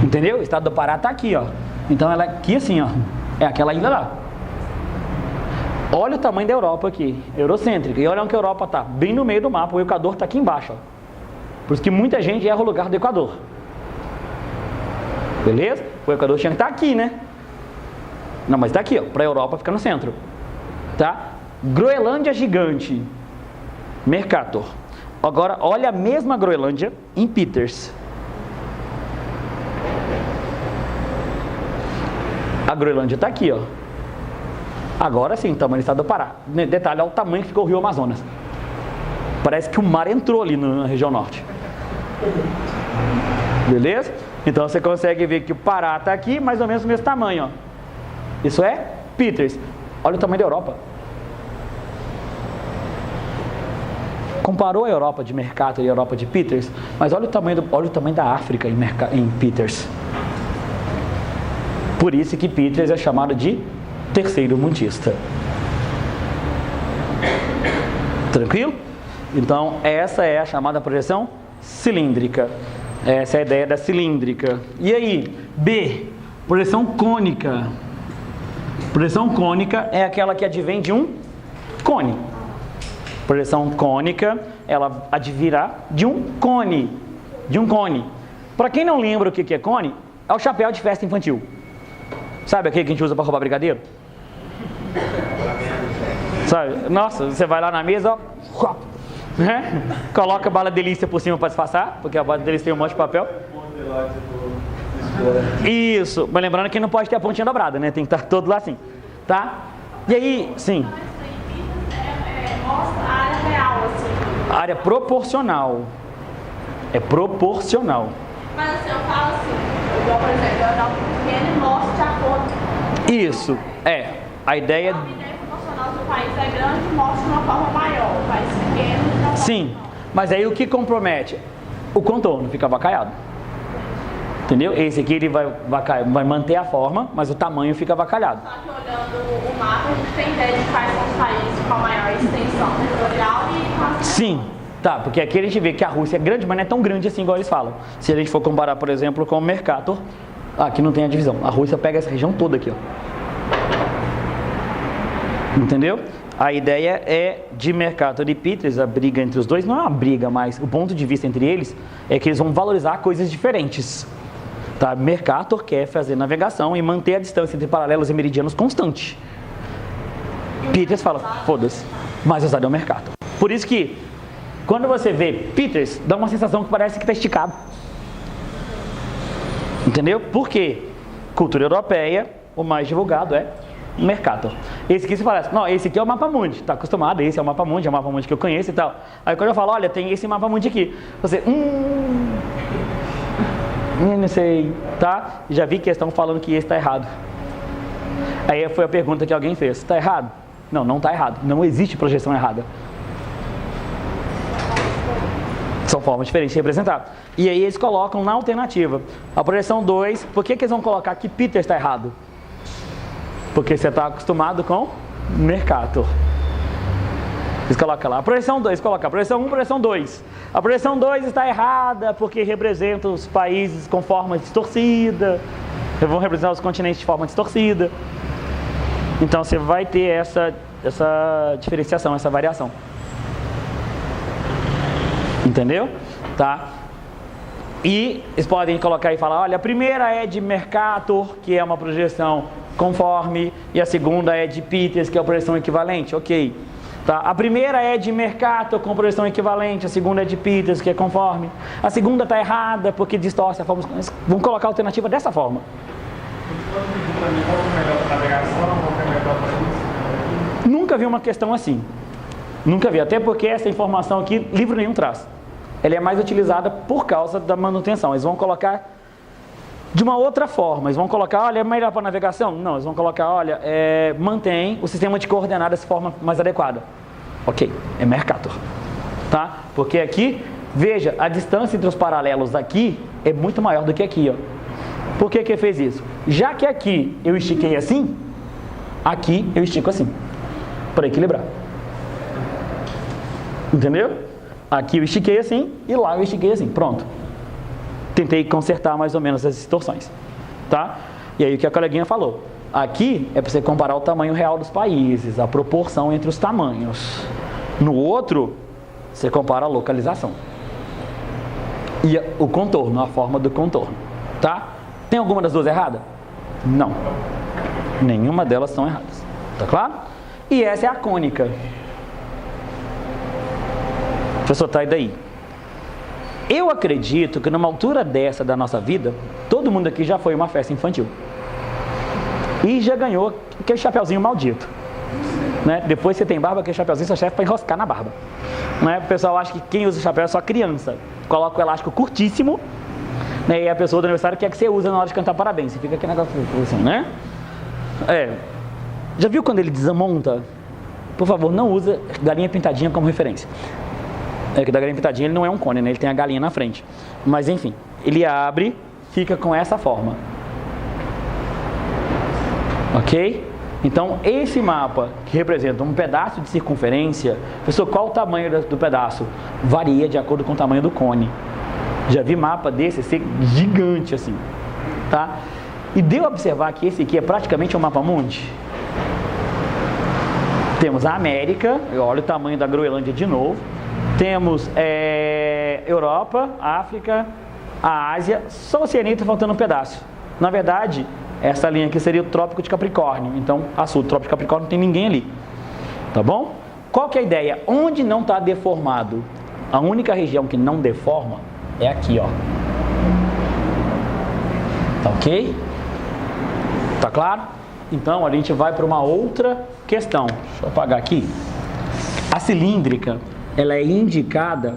Entendeu? O estado do Pará está aqui, ó. Então ela é aqui assim, ó. É aquela ilha lá. Olha o tamanho da Europa aqui, eurocêntrica. E olha onde que a Europa está, bem no meio do mapa. O Equador está aqui embaixo, ó. Por isso que muita gente erra o lugar do Equador. Beleza? O Equador tinha que estar aqui, né? Não, mas está aqui, ó. Para a Europa fica no centro. Tá? Groenlândia gigante, Mercator. Agora, olha a mesma Groenlândia em Peters. A Groenlândia está aqui, ó. Agora sim, tamanho do estado do Pará. Detalhe, olha o tamanho que ficou o Rio Amazonas. Parece que o mar entrou ali na região norte. Beleza? Então você consegue ver que o Pará está aqui, mais ou menos o mesmo tamanho, ó. Isso é Peters. Olha o tamanho da Europa. Comparou a Europa de Mercator e a Europa de Peters, mas olha o tamanho da África em Peters. Por isso que Peters é chamado de terceiro mundista. Tranquilo? Então essa é a chamada projeção cilíndrica. Essa é a ideia da cilíndrica. E aí, B, projeção cônica. Projeção cônica é aquela que advém de um cone. Projeção cônica, ela advirá de um cone. Para quem não lembra o que é cone, é o chapéu de festa infantil. Sabe aquele que a gente usa para roubar brigadeiro? Sabe? Nossa, você vai lá na mesa, ó, né? Coloca a bala delícia por cima para disfarçar, porque a bala delícia tem um monte de papel. Isso, mas lembrando que não pode ter a pontinha dobrada, né? Tem que estar todo lá assim, tá? E aí, sim. Mostra a área real, assim. A área proporcional. É proporcional. Mas assim, eu falo assim, igual, por exemplo, eu olhar um pequeno e mostro de acordo. Isso, a ideia... A ideia proporcional se o país é grande, mostra de uma forma maior. O país pequeno, de uma forma Sim, menor. mas aí o que compromete? O contorno fica avacalhado. Entendeu? Esse aqui ele vai manter a forma, mas o tamanho fica avacalhado. Só que olhando o mapa, a gente tem ideia de quais são os países com a maior extensão territorial e... Sim, tá, porque aqui a gente vê que a Rússia é grande, mas não é tão grande assim igual eles falam. Se a gente for comparar, por exemplo, com o Mercator, aqui não tem a divisão. A Rússia pega essa região toda aqui, ó. Entendeu? A ideia é de Mercator e Peters, a briga entre os dois não é uma briga, mas o ponto de vista entre eles é que eles vão valorizar coisas diferentes. Tá? Mercator quer fazer navegação e manter a distância entre paralelos e meridianos constante. Peters fala, foda-se, mais usado é o Mercator. Por isso que, quando você vê Peters, dá uma sensação que parece que está esticado. Entendeu? Por quê? Cultura europeia, o mais divulgado é Mercator. Esse aqui você fala assim, não, esse aqui é o mapa mundi, tá acostumado, esse é o mapa mundi que eu conheço e tal. Aí quando eu falo, olha, tem esse mapa mundi aqui, você, não sei, tá? Já vi questão falando que esse está errado. Aí foi a pergunta que alguém fez, está errado? Não, não está errado, não existe projeção errada. São formas diferentes de representar. E aí eles colocam na alternativa, a projeção 2, por que eles vão colocar que Peters está errado? Porque você está acostumado com Mercator. Eles colocam lá, a projeção 2, coloca a projeção 1, projeção 2. A projeção 2 está errada porque representa os países com forma distorcida, vão representar os continentes de forma distorcida. Então você vai ter essa diferenciação, essa variação. Entendeu? Tá? E eles podem colocar e falar, olha, a primeira é de Mercator, que é uma projeção conforme, e a segunda é de Peters, que é a projeção equivalente, ok. Tá? A primeira é de Mercator com projeção equivalente, a segunda é de Peters, que é conforme. A segunda está errada porque distorce a forma. Vamos colocar a alternativa dessa forma. Nunca vi uma questão assim. Nunca vi, até porque essa informação aqui, livro nenhum traz. Ela é mais utilizada por causa da manutenção. Eles vão colocar de uma outra forma. Eles vão colocar, olha, é melhor para navegação? Não, eles vão colocar, olha, mantém o sistema de coordenadas de forma mais adequada. Ok, é Mercator. Tá? Porque aqui, veja, a distância entre os paralelos aqui é muito maior do que aqui, ó. Por que fez isso? Já que aqui eu estiquei assim, aqui eu estico assim, para equilibrar. Entendeu? Aqui eu estiquei assim e lá eu estiquei assim. Pronto. Tentei consertar mais ou menos as distorções. Tá? E aí o que a coleguinha falou. Aqui é para você comparar o tamanho real dos países, a proporção entre os tamanhos. No outro, você compara a localização. E o contorno, a forma do contorno. Tá? Tem alguma das duas errada? Não. Nenhuma delas são erradas. Tá claro? E essa é a cônica. Professor, tá aí daí. Eu acredito que numa altura dessa da nossa vida, todo mundo aqui já foi uma festa infantil. E já ganhou aquele chapeuzinho maldito. Né? Depois que você tem barba, aquele chapeuzinho só serve para enroscar na barba. Né? O pessoal acha que quem usa chapéu é só criança. Coloca o elástico curtíssimo, né? E a pessoa do aniversário quer que você use na hora de cantar parabéns. Você fica aquele negócio assim, né? Já viu quando ele desamonta? Por favor, não usa galinha pintadinha como referência. Que da galinha pintadinha ele não é um cone, né? Ele tem a galinha na frente. Mas enfim, ele abre, fica com essa forma. Ok? Então esse mapa que representa um pedaço de circunferência, pessoal, qual o tamanho do pedaço? Varia de acordo com o tamanho do cone. Já vi mapa desse ser gigante assim, tá? E deu a observar que esse aqui é praticamente um mapa mundi. Temos a América, olha o tamanho da Groenlândia de novo. Temos Europa, África, a Ásia, só a Oceania está faltando um pedaço. Na verdade, essa linha aqui seria o Trópico de Capricórnio. Então, a sul do Trópico de Capricórnio não tem ninguém ali. Tá bom? Qual que é a ideia? Onde não está deformado, a única região que não deforma é aqui, ó. Tá ok? Tá claro? Então, a gente vai para uma outra questão. Deixa eu apagar aqui. A cilíndrica, ela é indicada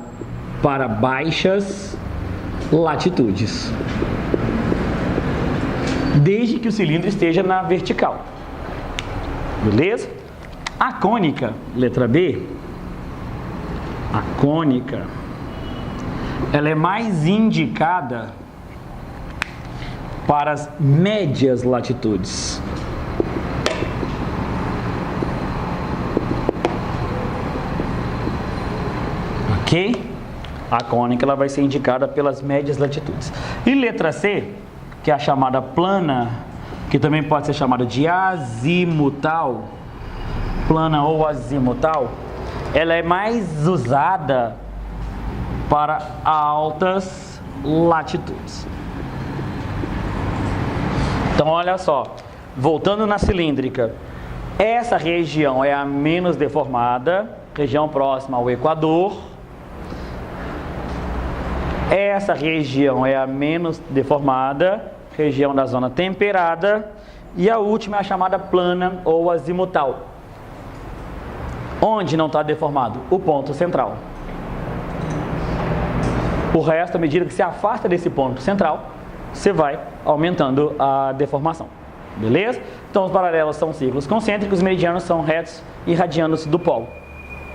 para baixas latitudes, desde que o cilindro esteja na vertical. Beleza? A cônica, letra B, a cônica, ela é mais indicada para as médias latitudes. Ok? A cônica ela vai ser indicada pelas médias latitudes. E letra C, que é a chamada plana, que também pode ser chamada de azimutal, plana ou azimutal, ela é mais usada para altas latitudes. Então, olha só, voltando na cilíndrica, essa região é a menos deformada, região próxima ao Equador. Essa região é a menos deformada, região da zona temperada. E a última é a chamada plana ou azimutal. Onde não está deformado? O ponto central. O resto, à medida que se afasta desse ponto central, você vai aumentando a deformação. Beleza? Então, os paralelos são círculos concêntricos, os meridianos são retos e radianos do polo.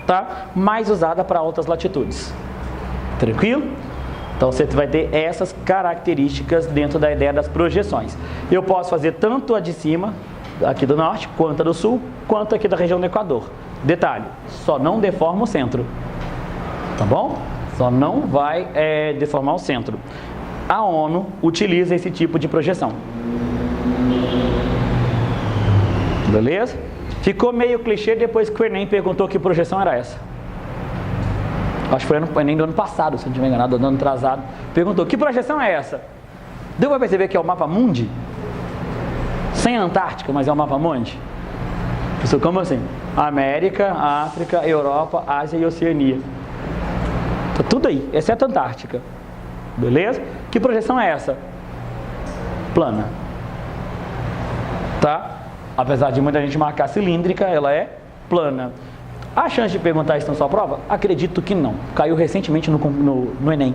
Tá? Mais usada para altas latitudes. Tranquilo? Então, você vai ter essas características dentro da ideia das projeções. Eu posso fazer tanto a de cima, aqui do norte, quanto a do sul, quanto aqui da região do Equador. Detalhe, só não deforma o centro. Tá bom? Só não vai deformar o centro. A ONU utiliza esse tipo de projeção. Beleza? Ficou meio clichê depois que o Enem perguntou que projeção era essa. Acho que foi o Enem do ano passado, se não estiver enganado, do ano atrasado. Perguntou, que projeção é essa? Deu para perceber que é o mapa mundi? Sem Antártica, mas é o mapa mundi? Pessoal, como assim? América, África, Europa, Ásia e Oceania. Tá tudo aí, exceto a Antártica. Beleza? Que projeção é essa? Plana. Tá? Apesar de muita gente marcar cilíndrica, ela é plana. A chance de perguntar isso na sua prova? Acredito que não. Caiu recentemente no Enem.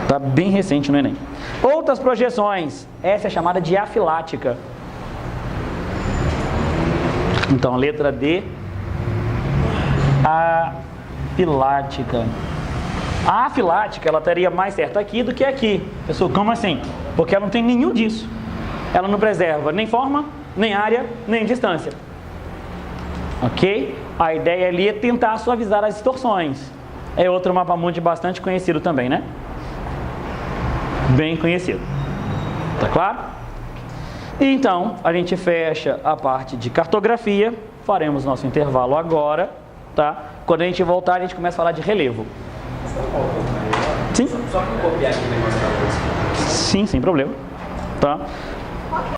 Tá bem recente no Enem. Outras projeções. Essa é chamada de afilática. Então, letra D. Afilática. A afilática, ela estaria mais certa aqui do que aqui. Pessoal, como assim? Porque ela não tem nenhum disso. Ela não preserva nem forma, nem área, nem distância. Ok? A ideia ali é tentar suavizar as distorções. É outro mapa mundi bastante conhecido também, né? Bem conhecido. Tá claro? Então, a gente fecha a parte de cartografia. Faremos nosso intervalo agora, tá? Quando a gente voltar, a gente começa a falar de relevo. Sim? Só que copiar aqui o negócio da coisa. Sim, sem problema. Tá?